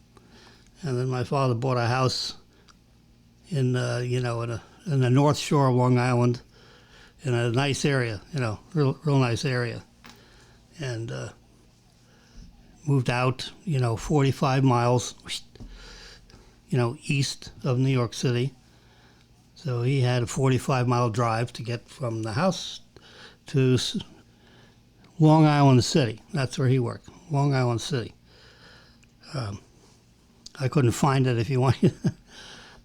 And then my father bought a house in in the North Shore of Long Island, in a nice area, real nice area. And moved out, 45 miles, east of New York City. So he had a 45-mile drive to get from the house to Long Island City. That's where he worked, Long Island City. I couldn't find it if you want.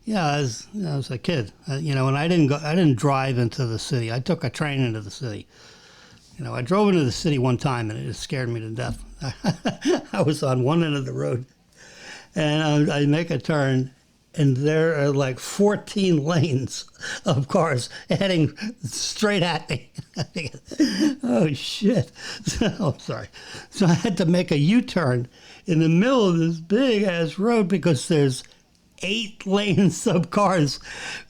Yeah, I was a kid, and I didn't drive into the city. I took a train into the city. I drove into the city one time, and it scared me to death. I was on one end of the road, and I make a turn, and there are like 14 lanes of cars heading straight at me. Oh, shit. So, sorry. So I had to make a U-turn in the middle of this big-ass road because there's 8 lanes of cars.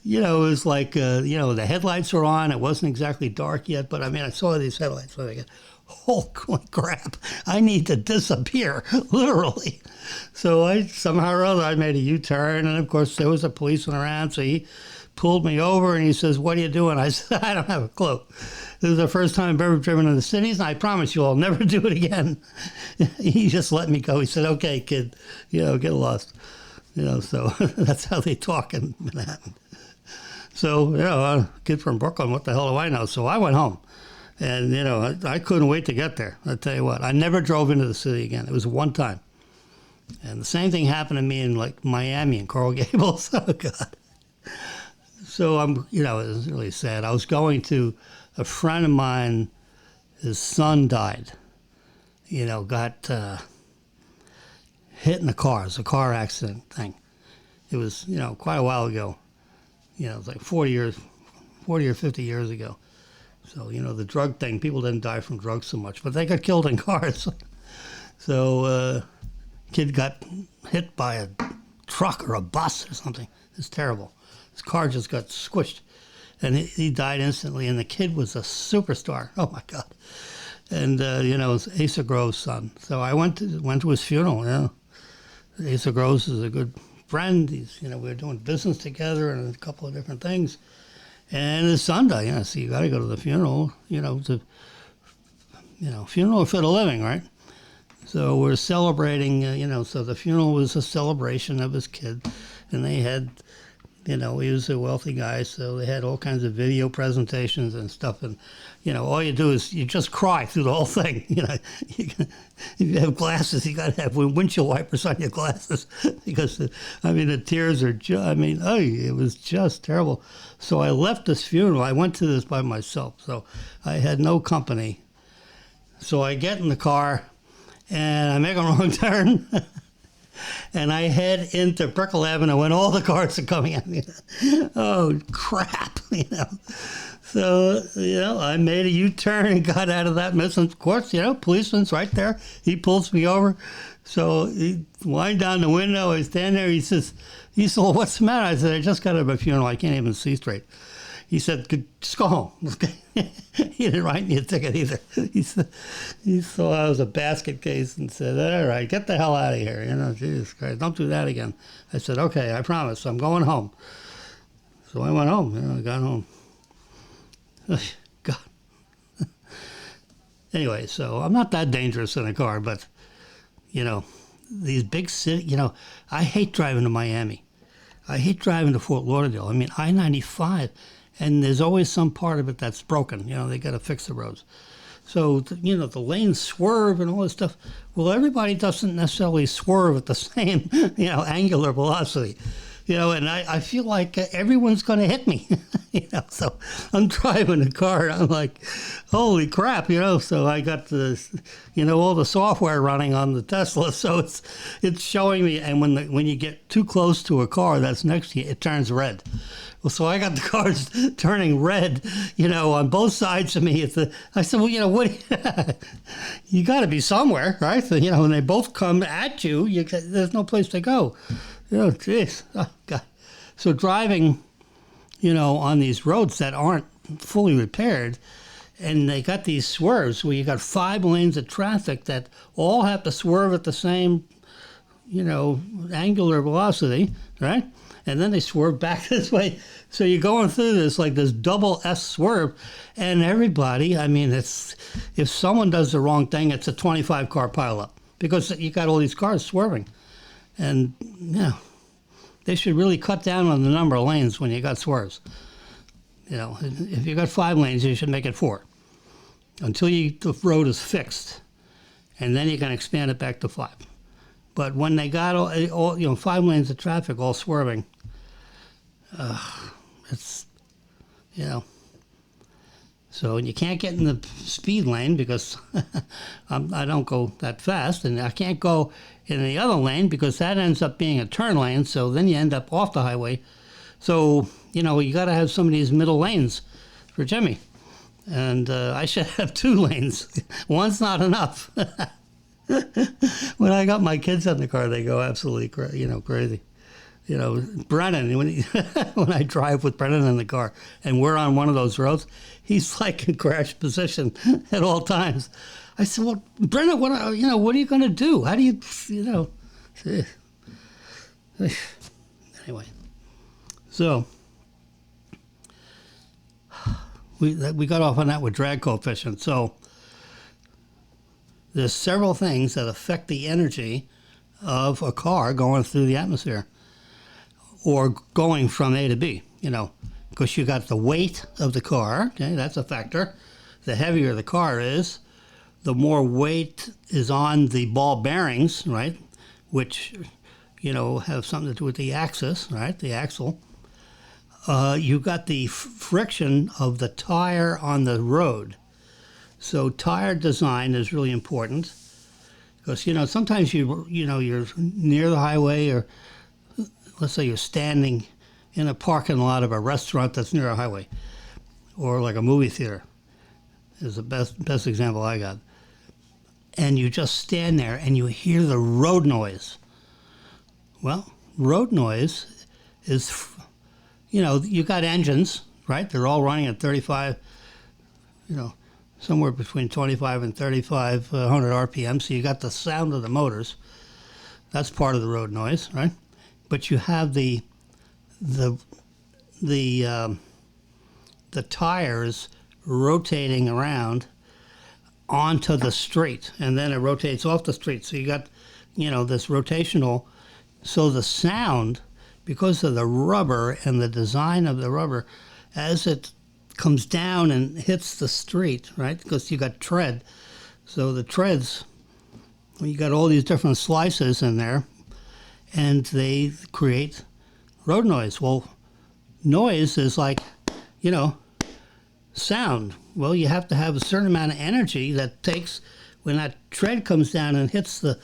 You know, it was like, the headlights were on. It wasn't exactly dark yet, but I mean, I saw these headlights. So I go, holy crap, I need to disappear, literally. So I somehow or other, I made a U-turn, and of course there was a policeman around, so he pulled me over and he says, "What are you doing?" I said, "I don't have a clue. This is the first time I've ever driven in the cities, and I promise you I'll never do it again." He just let me go. He said, "Okay, kid, get lost." So that's how they talk in Manhattan. So, a kid from Brooklyn, what the hell do I know? So I went home. And, I couldn't wait to get there. I'll tell you what, I never drove into the city again. It was one time. And the same thing happened to me in, like, Miami and Coral Gables. Oh, God. So, it was really sad. I was going to a friend of mine, his son died. Got hit in the car. It was a car accident thing. It was, quite a while ago. It was like 40 or 50 years ago. So, the drug thing, people didn't die from drugs so much, but they got killed in cars. So, kid got hit by a truck or a bus or something. It's terrible. His car just got squished, and he died instantly, and the kid was a superstar. Oh, my God. And, it was Asa Grove's son. So I went to his funeral, Asa Groves is a good friend. He's, we were doing business together and a couple of different things. And his son died, so you got to go to the funeral, funeral for the living, right? So we're celebrating, so the funeral was a celebration of his kid. And they had, he was a wealthy guy, so they had all kinds of video presentations and stuff. And, all you do is you just cry through the whole thing. If you have glasses, you got to have windshield wipers on your glasses because, the tears are it was just terrible. So I left this funeral. I went to this by myself, so I had no company. So I get in the car, and I make a wrong turn. And I head into Brickell Avenue when all the cars are coming at me. Oh, crap, So, I made a U-turn and got out of that mess. And of course, policeman's right there. He pulls me over. So he winds down the window. I stand there. He says, well, what's the matter? I said, I just got out of a funeral. I can't even see straight. He said, just go home. He didn't write me a ticket either. He saw I was a basket case and said, all right, get the hell out of here. Jesus Christ, don't do that again. I said, okay, I promise, I'm going home. So I went home, I got home. God. Anyway, so I'm not that dangerous in a car, but, these big cities, I hate driving to Miami. I hate driving to Fort Lauderdale. I-95, and there's always some part of it that's broken. They got to fix the roads. So, the lanes swerve and all this stuff. Well, everybody doesn't necessarily swerve at the same, angular velocity. And I feel like everyone's going to hit me, so I'm driving the car and I'm like, holy crap, so I got all the software running on the Tesla, so it's showing me, and when you get too close to a car that's next to you, it turns red. Well, so I got the cars turning red, on both sides of me. I said, well, what? You got to be somewhere, right? So, when they both come at you, there's no place to go. Jeez. Oh, God. So driving, on these roads that aren't fully repaired, and they got these swerves where you got 5 lanes of traffic that all have to swerve at the same, angular velocity, right? And then they swerve back this way. So you're going through this double S swerve, and everybody, if someone does the wrong thing, it's a 25-car pileup because you got all these cars swerving. And, they should really cut down on the number of lanes when you got swerves. If you got 5 lanes, you should make it 4 until the road is fixed. And then you can expand it back to 5. But when they got all 5 lanes of traffic all swerving, it's, So you can't get in the speed lane because I don't go that fast, and I can't go in the other lane because that ends up being a turn lane, so then you end up off the highway. So, you got to have some of these middle lanes for JimmY. And I should have 2 lanes. One's not enough. When I got my kids in the car, they go absolutely crazy. Brennan, when I drive with Brennan in the car and we're on one of those roads, he's like in crash position at all times. I said, well, Brennan, what are you going to do? How do you anyway. So we got off on that with drag coefficient. So there's several things that affect the energy of a car going through the atmosphere or going from A to B, because you got the weight of the car. Okay, that's a factor. The heavier the car is, the more weight is on the ball bearings, right, which, have something to do with the axis, right, the axle. You got the friction of the tire on the road. So tire design is really important because, sometimes you're near the highway, or let's say you're standing in a parking lot of a restaurant that's near a highway, or like a movie theater is the best example I got. And you just stand there and you hear the road noise. Well, road noise is, you got engines, right? They're all running at 35, somewhere between 25 and 3,500 RPM. So you got the sound of the motors. That's part of the road noise, right? But you have the tires rotating around onto the street, and then it rotates off the street. So you got, this rotational. So the sound, because of the rubber and the design of the rubber, as it comes down and hits the street, right? Because you got tread. So the treads, you got all these different slices in there, and they create road noise. Well, noise is like, sound. Well, you have to have a certain amount of energy that takes when that tread comes down and hits the,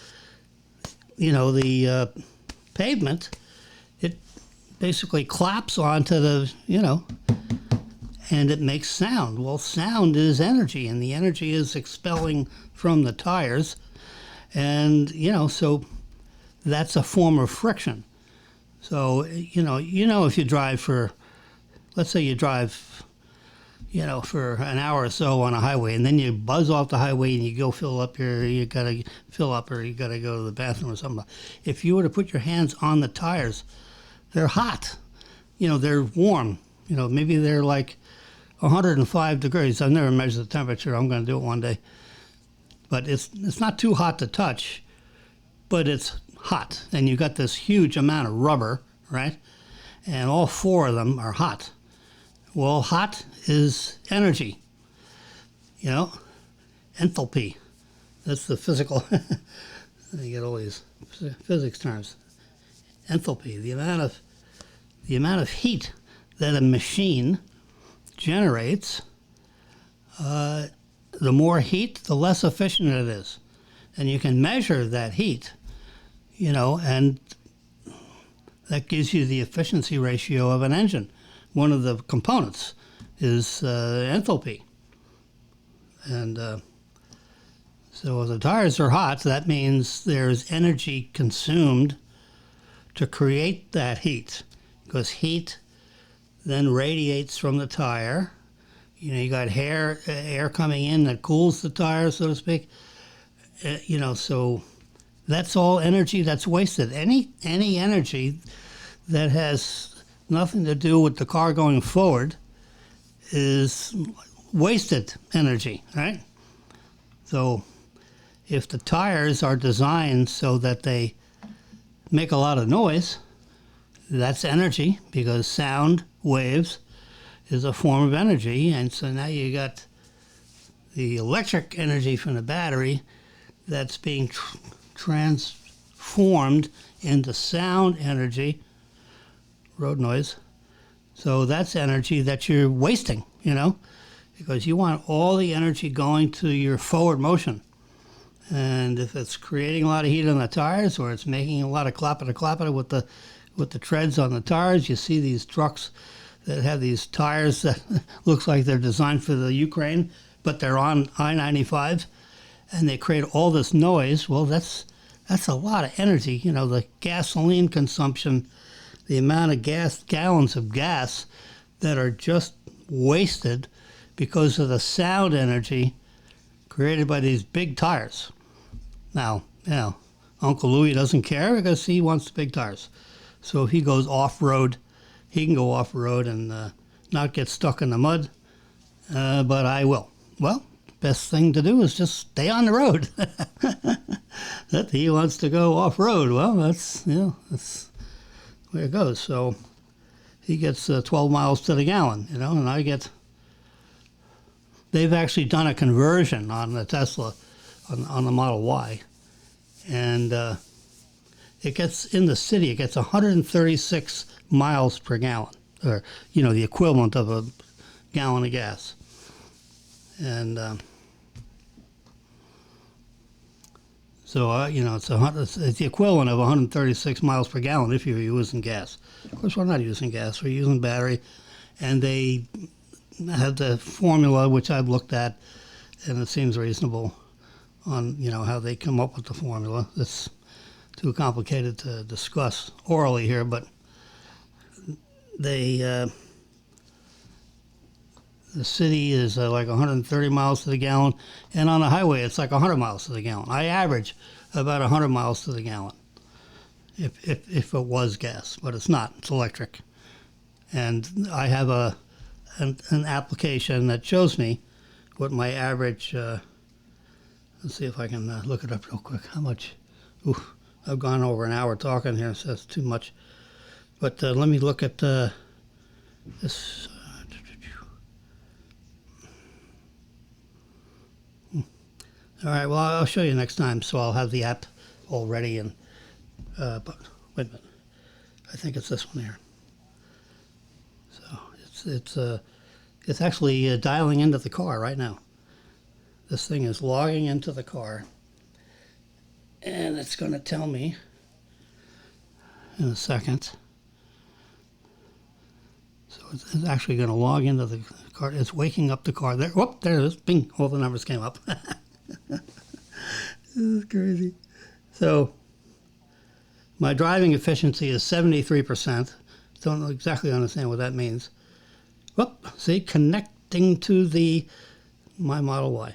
the pavement. It basically claps onto the, and it makes sound. Well, sound is energy, and the energy is expelling from the tires. And, so that's a form of friction. So, if you drive for, let's say you drive, for an hour or so on a highway, and then you buzz off the highway and you go you gotta fill up, or you gotta go to the bathroom or something. If you were to put your hands on the tires, they're hot. They're warm. Maybe they're like 105 degrees. I've never measured the temperature. I'm going to do it one day. But it's not too hot to touch, but it's hot. And you got this huge amount of rubber, right? And all 4 of them are hot. Well, hot is energy, enthalpy. That's the physical. You get all these physics terms. Enthalpy, the amount of heat that a machine generates. The more heat, the less efficient it is, and you can measure that heat, and that gives you the efficiency ratio of an engine. One of the components is enthalpy. And so if the tires are hot, that means there's energy consumed to create that heat, because heat then radiates from the tire. You got air coming in that cools the tire, so to speak. So that's all energy that's wasted. Any energy that has nothing to do with the car going forward is wasted energy, right? So if the tires are designed so that they make a lot of noise, that's energy, because sound waves is a form of energy. And so now you got the electric energy from the battery that's being transformed into sound energy, road noise. So that's energy that you're wasting, because you want all the energy going to your forward motion. And if it's creating a lot of heat on the tires, or it's making a lot of clappita with the treads on the tires, you see these trucks that have these tires that looks like they're designed for the Ukraine, but they're on I-95, and they create all this noise. Well, that's a lot of energy. You know, the gasoline consumption, the amount of gallons of gas that are just wasted because of the sound energy created by these big tires. Now, Uncle Louie doesn't care because he wants the big tires. So if he goes off-road, he can go off-road and not get stuck in the mud, but I will. Well, best thing to do is just stay on the road. That he wants to go off-road. Well, that's where it goes. So he gets 12 miles to the gallon, and I get... They've actually done a conversion on the Tesla, on the Model Y, and it gets, in the city, it gets 136 miles per gallon, or, the equivalent of a gallon of gas. And so, it's the equivalent of 136 miles per gallon if you're using gas. Of course, we're not using gas, we're using battery, and they have the formula, which I've looked at, and it seems reasonable on, how they come up with the formula. It's too complicated to discuss orally here, but the city is like 130 miles to the gallon, and on the highway it's like 100 miles to the gallon. I average about 100 miles to the gallon if it was gas, but it's not. It's electric. And I have an application that shows me what my average, let's see if I can look it up real quick. How much? Ooh, I've gone over an hour talking here, so that's too much. But let me look at this. All right, well, I'll show you next time, so I'll have the app all ready. And but wait a minute, I think it's this one here. So it's actually dialing into the car right now. This thing is logging into the car, and it's going to tell me in a second. So it's actually going to log into the car. It's waking up the car. There, whoop, there it is. Bing, all the numbers came up. This is crazy. So my driving efficiency is 73%. Don't exactly understand what that means. Whoop, see, connecting to my Model Y.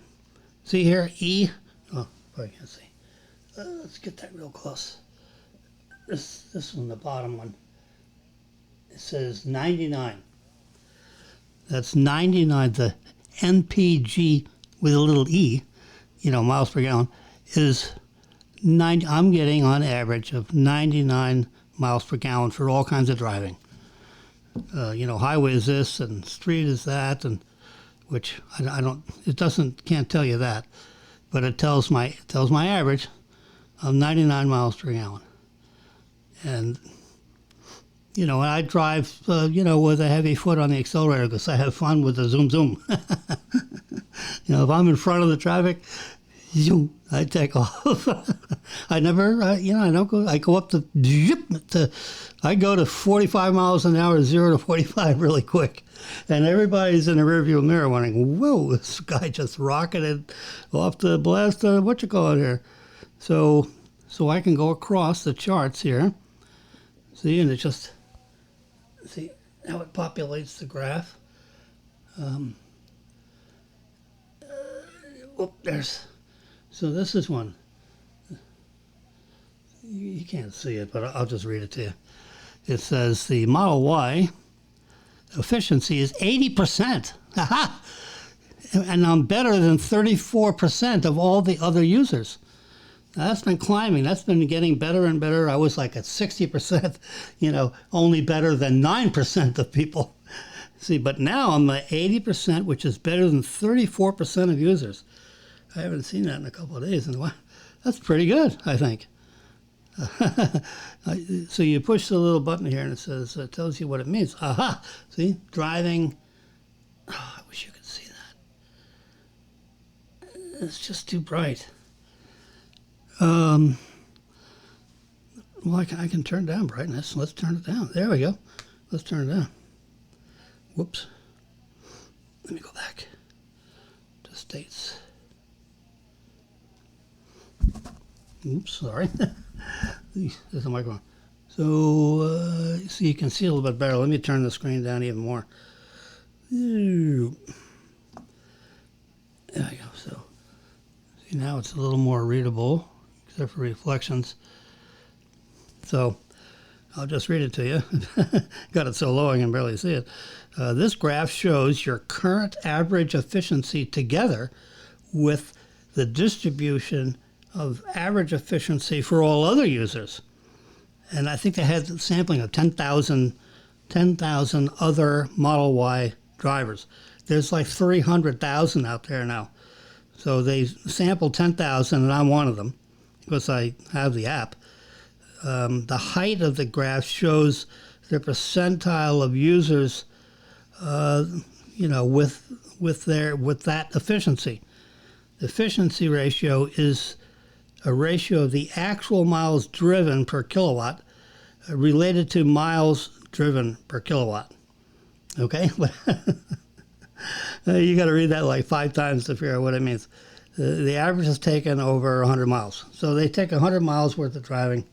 See here, E. Oh, I can't see. Let's get that real close. This one, the bottom one. It says 99. That's 99. The NPG with a little e, miles per gallon, is 90. I'm getting on average of 99 miles per gallon for all kinds of driving. Highway is this and street is that, and which I don't. It can't tell you that, but it tells my average of 99 miles per gallon. And I drive with a heavy foot on the accelerator because I have fun with the zoom zoom. If I'm in front of the traffic, zoom, I take off. I never, I don't go. I go up I go to 45 miles an hour, 0 to 45 really quick. And everybody's in the rearview mirror wondering, whoa, this guy just rocketed off the blast, here. So I can go across the charts here. See, and see how it populates the graph. So this is one. You can't see it, but I'll just read it to you. It says the Model Y efficiency is 80%. Aha! And I'm better than 34% of all the other users. Now, that's been climbing. That's been getting better and better. I was like at 60%, only better than 9% of people. See, but now I'm at 80%, which is better than 34% of users. I haven't seen that in a couple of days. And that's pretty good, I think. So you push the little button here and it tells you what it means. Aha! See, driving. Oh, I wish you could see that. It's just too bright. Well, I can turn down brightness. Let's turn it down. There we go. Let's turn it down. Whoops. Let me go back to states. Oops, sorry. There's the microphone. So you can see a little bit better. Let me turn the screen down even more. There we go. So see, now it's a little more readable, except for reflections. So I'll just read it to you. Got it so low I can barely see it. This graph shows your current average efficiency together with the distribution of average efficiency for all other users. And I think they had a sampling of 10,000 other Model Y drivers. There's like 300,000 out there now. So they sampled 10,000, and I'm one of them because I have the app. The height of the graph shows the percentile of users, with that efficiency. The efficiency ratio is a ratio of the actual miles driven per kilowatt related to miles driven per kilowatt. Okay? You got to read that like 5 times to figure out what it means. The average is taken over 100 miles. So they take 100 miles worth of driving,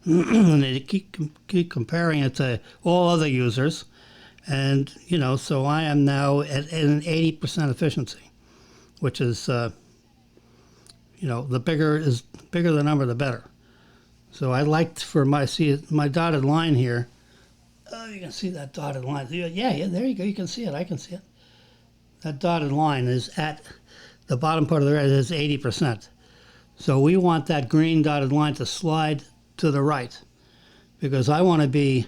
and they keep comparing it to all other users. And, so I am now at an 80% efficiency, which is, the bigger the number, the better. So I liked for my dotted line here. Oh, you can see that dotted line. Yeah, there you go. You can see it. I can see it. That dotted line is at the bottom part of the red is 80%. So we want that green dotted line to slide to the right, because I want to be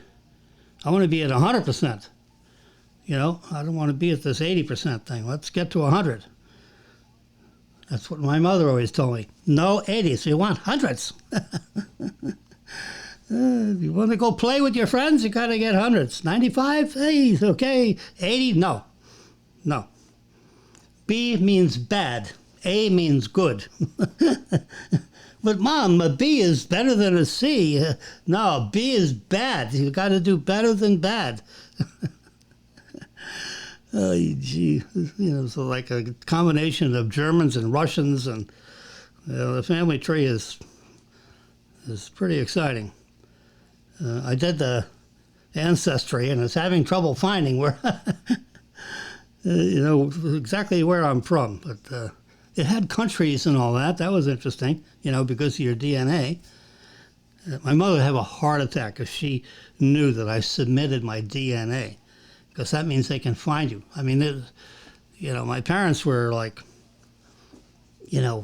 at 100%. I don't want to be at this 80% thing. Let's get to 100. That's what my mother always told me. No 80s. You want hundreds. You want to go play with your friends? You got to get hundreds. 95? Hey, okay. 80? No. B means bad. A means good. But Mom, a B is better than a C. No, B is bad. You got to do better than bad. Oh, gee. So like a combination of Germans and Russians, and the family tree is pretty exciting. I did the ancestry, and it's having trouble finding where, exactly where I'm from. But it had countries and all that. That was interesting, because of your DNA. My mother would have a heart attack if she knew that I submitted my DNA, because that means they can find you. I mean, my parents were like, they're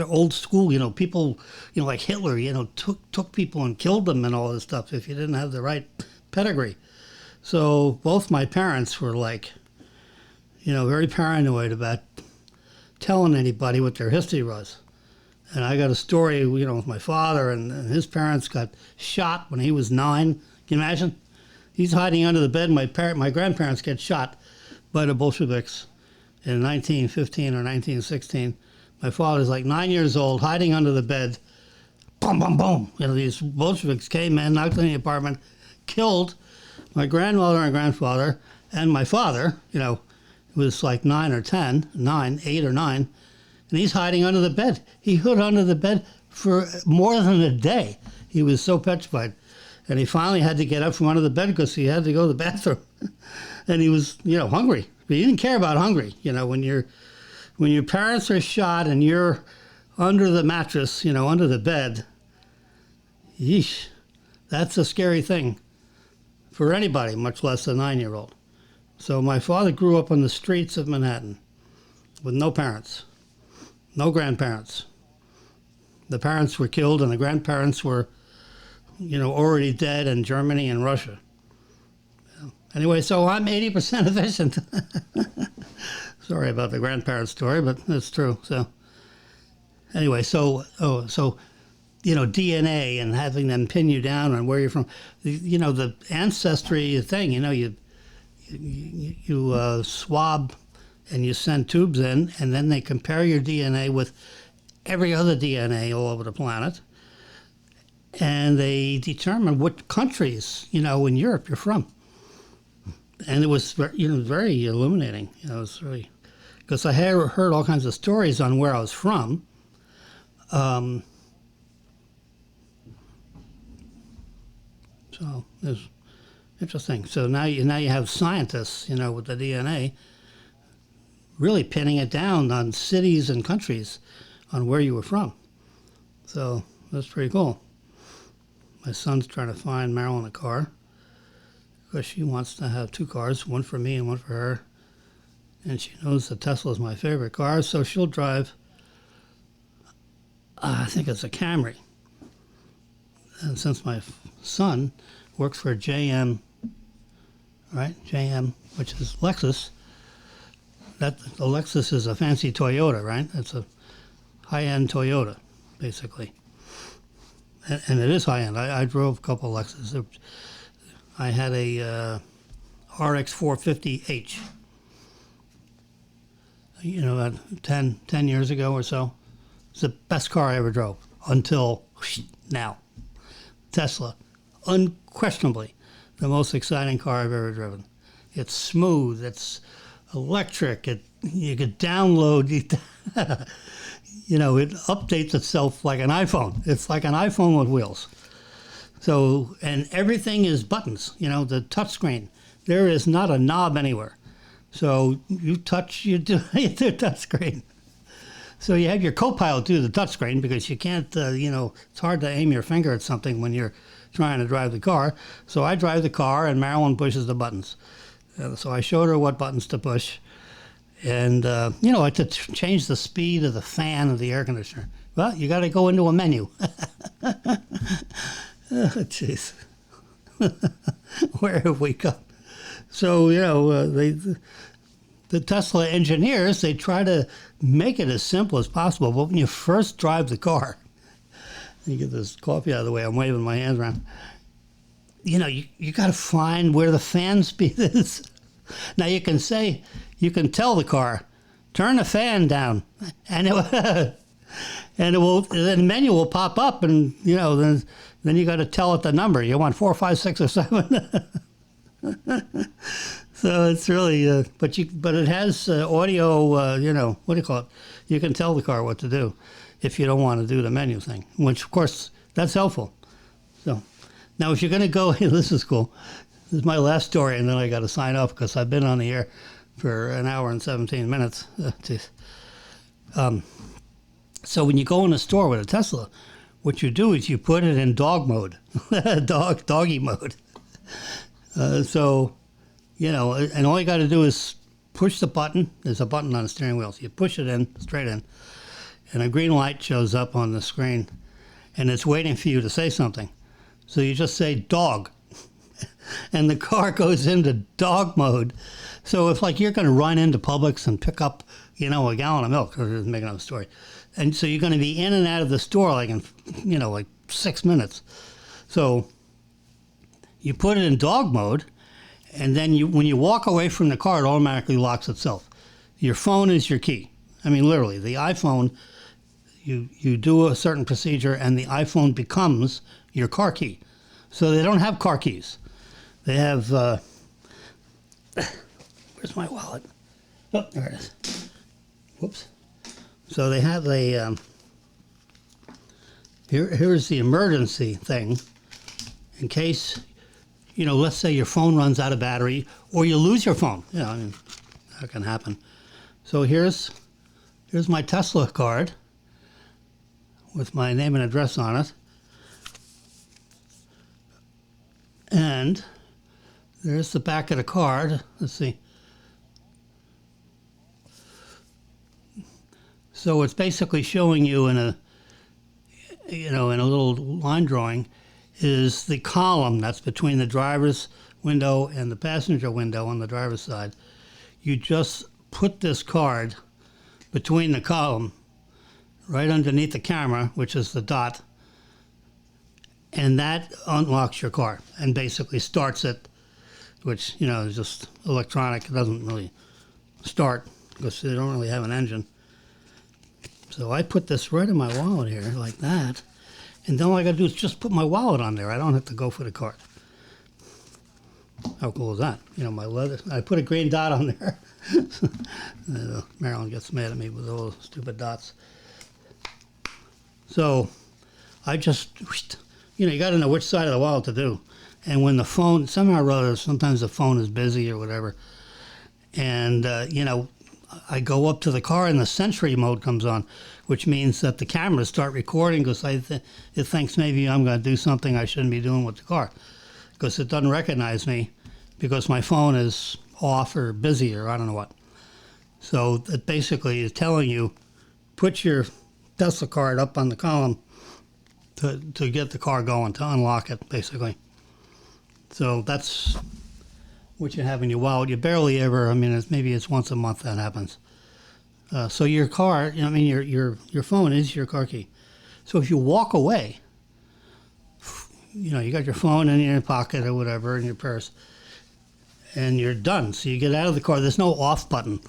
old school, people, like Hitler, took people and killed them and all this stuff if you didn't have the right pedigree. So both my parents were like, very paranoid about telling anybody what their history was. And I got a story, with my father, and his parents got shot when he was 9. Can you imagine? He's hiding under the bed. My grandparents get shot by the Bolsheviks in 1915 or 1916. My father's like 9 years old, hiding under the bed. Boom, boom, boom. These Bolsheviks came in, knocked on the apartment, killed my grandmother and grandfather, and my father, who was like 8 or 9, and he's hiding under the bed. He hid under the bed for more than a day. He was so petrified. And he finally had to get up from under the bed because he had to go to the bathroom. And he was, hungry. But he didn't care about hungry. When your parents are shot and you're under the mattress, under the bed, yeesh, that's a scary thing for anybody, much less a 9-year-old. So my father grew up on the streets of Manhattan with no parents, no grandparents. The parents were killed and the grandparents were, already dead in Germany and Russia. Anyway, so I'm 80% efficient. Sorry about the grandparent story, but that's true. So anyway, DNA and having them pin you down on where you're from. The ancestry thing, you swab and you send tubes in, and then they compare your DNA with every other DNA all over the planet, and they determine what countries, in Europe you're from. And it was, very illuminating. It was really, because I had heard all kinds of stories on where I was from. So it was interesting. So now you have scientists, with the DNA, really pinning it down on cities and countries on where you were from. So that's pretty cool. My son's trying to find Marilyn a car because she wants to have 2 cars, one for me and one for her. And she knows that Tesla is my favorite car, so she'll drive, I think it's a Camry. And since my son works for JM, right? JM, which is Lexus. The Lexus is a fancy Toyota, right? It's a high-end Toyota, basically. And it is high-end. I drove a couple of Lexus. I had a RX 450H, 10 years ago or so. It's the best car I ever drove until now. Tesla, unquestionably the most exciting car I've ever driven. It's smooth, it's electric, you could download, it updates itself like an iPhone. It's like an iPhone with wheels. So, and everything is buttons, the touch screen. There is not a knob anywhere. So you touch, you do touch screen. So you have your co-pilot do the touchscreen because you can't, it's hard to aim your finger at something when you're trying to drive the car. So I drive the car and Marilyn pushes the buttons. So I showed her what buttons to push. And, like to change the speed of the fan of the air conditioner. Well, you got to go into a menu. Oh, jeez. Where have we come? So, the Tesla engineers, they try to make it as simple as possible. But when you first drive the car, you get this coffee out of the way, I'm waving my hands around. You got to find where the fan speed is. Now you can tell the car, turn the fan down, and then the menu will pop up, and then you got to tell it the number. You want 4, 5, 6, or 7. So it's really, but it has audio. What do you call it? You can tell the car what to do if you don't want to do the menu thing, which of course that's helpful. So now if you're going to go, this is cool. This is my last story, and then I got to sign off because I've been on the air for an hour and 17 minutes. So when you go in a store with a Tesla, what you do is you put it in dog mode, doggy mode. And all you got to do is push the button. There's a button on the steering wheel. So you push it in, straight in, and a green light shows up on the screen, and it's waiting for you to say something. So you just say dog, and the car goes into dog mode. So if you're going to run into Publix and pick up, a gallon of milk, or making up a story, and so you're going to be in and out of the store in 6 minutes. So you put it in dog mode, and then when you walk away from the car, it automatically locks itself. Your phone is your key. I mean, literally, the iPhone, you do a certain procedure, and the iPhone becomes your car key. So they don't have car keys. They have, where's my wallet? Oh, there it is. Whoops. So they have here's the emergency thing in case, let's say your phone runs out of battery or you lose your phone. That can happen. So here's my Tesla card with my name and address on it. And there's the back of the card. Let's see. So it's basically showing you in a little line drawing is the column that's between the driver's window and the passenger window on the driver's side. You just put this card between the column, right underneath the camera, which is the dot, and that unlocks your car and basically starts it, which, is just electronic. It doesn't really start because they don't really have an engine. So I put this right in my wallet here, like that. And then all I got to do is just put my wallet on there. I don't have to go for the card. How cool is that? You know, my leather. I put a green dot on there. Marilyn gets mad at me with all those stupid dots. So I just, you know, you got to know which side of the wallet to do. And when the phone, somehow or other, sometimes the phone is busy or whatever. And, you know, I go up to the car and the Sentry mode comes on, which means that the cameras start recording because it thinks maybe I'm going to do something I shouldn't be doing with the car, because it doesn't recognize me because my phone is off or busy or I don't know what. So it basically is telling you, put your Tesla card up on the column to get the car going, to unlock it, basically. So that's what you have in your wallet. You barely ever, I mean, maybe it's once a month that happens. So your car, you know, I mean, your phone is your car key. So if you walk away, you know, you got your phone in your pocket or whatever in your purse, and you're done. So you get out of the car. There's no off button.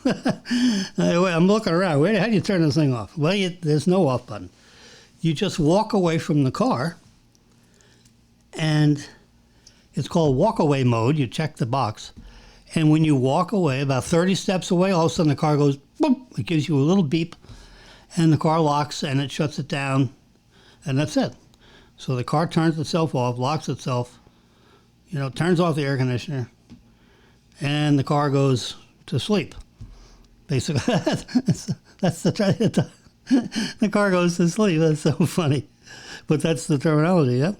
I'm looking around. How do you turn this thing off? Well, there's no off button. You just walk away from the car, and it's called walk-away mode. You check the box. And when you walk away, about 30 steps away, all of a sudden the car goes, boom. It gives you a little beep, and the car locks, and it shuts it down, and that's it. So the car turns itself off, locks itself, you know, turns off the air conditioner, and the car goes to sleep. Basically, that's the car goes to sleep. That's so funny, but that's the terminology. Yep.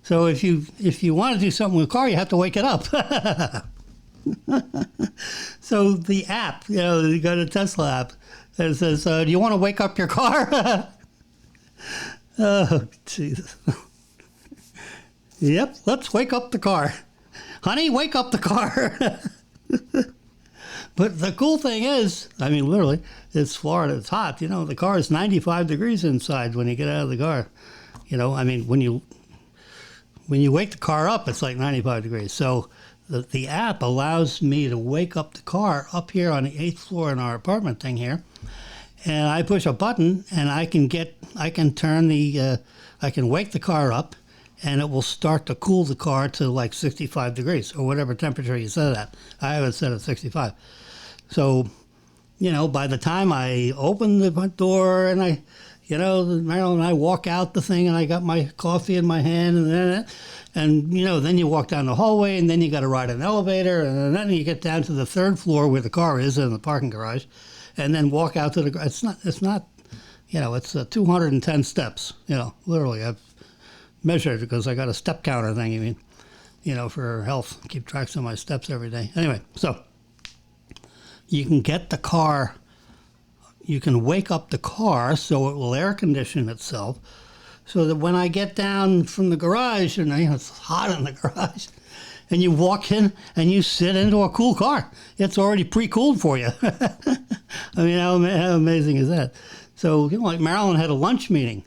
So if you want to do something with a car, you have to wake it up. So the app, you know, you got a Tesla app that says, "Do you want to wake up your car?" Oh, Jesus. Yep, let's wake up the car. Honey, wake up the car. But the cool thing is, I mean, literally, it's Florida. It's hot. You know, the car is 95 degrees inside when you get out of the car. You know, I mean, when you wake the car up, it's like 95 degrees. So the app allows me to wake up the car up here on the 8th floor in our apartment thing here. And I push a button, and I can wake the car up, and it will start to cool the car to like 65 degrees or whatever temperature you set it at. I have it set at 65. So, you know, by the time I open the front door and Marilyn and I walk out the thing, and I got my coffee in my hand, and you know, then you walk down the hallway, and then you got to ride an elevator, and then you get down to the 3rd floor where the car is in the parking garage, and then walk out to the. It's not, you know, it's 210 steps. You know, literally, I've measured because I got a step counter thing. I mean, you know, for health, keep tracks of my steps every day. Anyway, so you can get the car. You can wake up the car so it will air condition itself, so that when I get down from the garage, and you know, it's hot in the garage, and you walk in and you sit into a cool car. It's already pre-cooled for you. I mean, how amazing is that? So, you know, like Marilyn had a lunch meeting.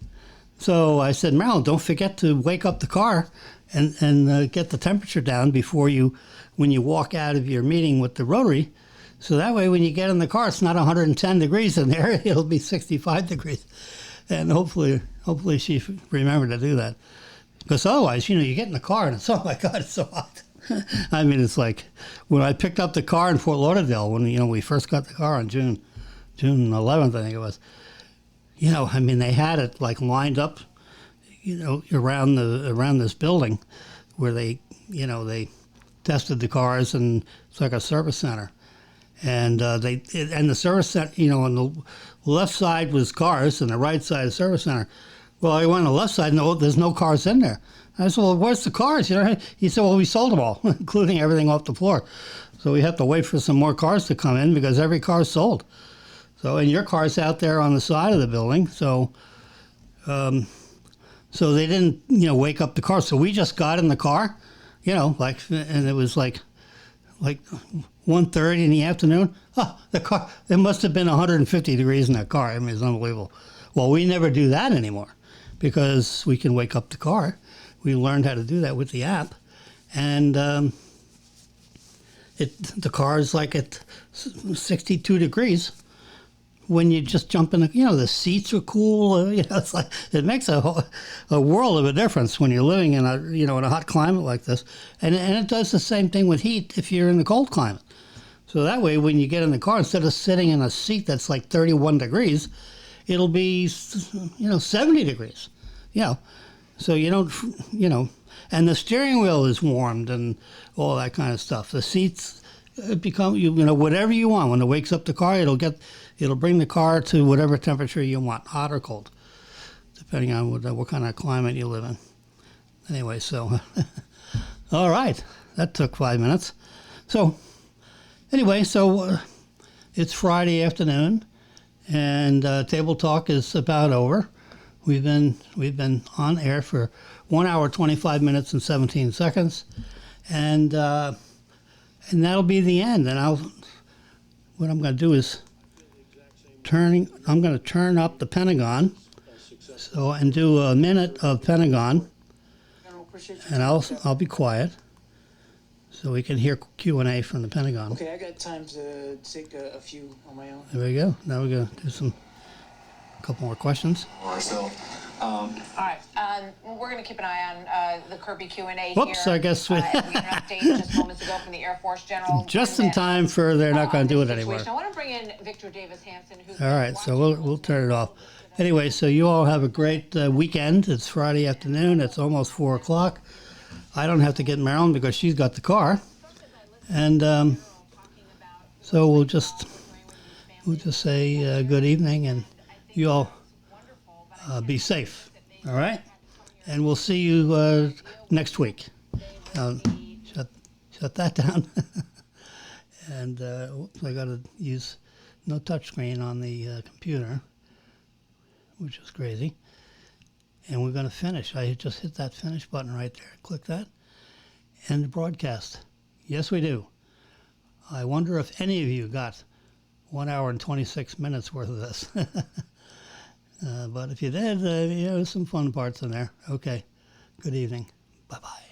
So I said, Marilyn, don't forget to wake up the car and get the temperature down when you walk out of your meeting with the Rotary. So that way, when you get in the car, it's not 110 degrees in there. It'll be 65 degrees. And hopefully she remembered to do that. Because otherwise, you know, you get in the car and it's, oh my God, it's so hot. I mean, it's like when I picked up the car in Fort Lauderdale, when, you know, we first got the car on June 11th, I think it was. You know, I mean, they had it like lined up, you know, around this building where they tested the cars, and it's like a service center. And the service center, you know, on the left side was cars, and the right side is service center. Well, I went on the left side, no, there's no cars in there. I said, well, where's the cars? You know, he said, well, we sold them all, including everything off the floor. So we have to wait for some more cars to come in because every car's sold. So, and your car's out there on the side of the building. So, so they didn't, you know, wake up the car. So we just got in the car, you know, and it was like 1:30 in the afternoon. Oh, the car, it must have been 150 degrees in that car. I mean, it's unbelievable. Well, we never do that anymore because we can wake up the car. We learned how to do that with the app. And the car is like at 62 degrees when you just jump in, the seats are cool. It's like it makes a world of a difference when you're living in in a hot climate like this, and it does the same thing with heat if you're in the cold climate. So that way, when you get in the car, instead of sitting in a seat that's like 31 degrees, it'll be 70 degrees. So you don't and the steering wheel is warmed and all that kind of stuff. The seats become whatever you want. When it wakes up the car, it'll bring the car to whatever temperature you want, hot or cold, depending on what kind of climate you live in. Anyway, so all right, that took 5 minutes. So anyway, it's Friday afternoon, and Table Talk is about over. We've been on air for 1 hour, 25 minutes, and 17 seconds, and that'll be the end. And what I'm going to do is I'm going to turn up the Pentagon, and do a minute of Pentagon, and I'll be quiet, so we can hear Q&A from the Pentagon. Okay, I got time to take a few on my own. There we go. Now we're going to do a couple more questions. All right, we're going to keep an eye on the Kirby Q&A here. Whoops, I guess we... we got an update just moments ago from the Air Force General. Just in time for they're not going to do it anymore. I want to bring in Victor Davis Hanson, who's... All right, so we'll turn it off. Anyway, so you all have a great weekend. It's Friday afternoon. It's almost 4 o'clock. I don't have to get Marilyn because she's got the car. And so we'll just say good evening, and you all be safe. All right? And we'll see you next week. Shut that down. And oops, I got to use no touchscreen on the computer, which is crazy. And we're going to finish. I just hit that finish button right there. Click that. End the broadcast. Yes, we do. I wonder if any of you got 1 hour and 26 minutes worth of this. But if you did, there's some fun parts in there. Okay. Good evening. Bye-bye.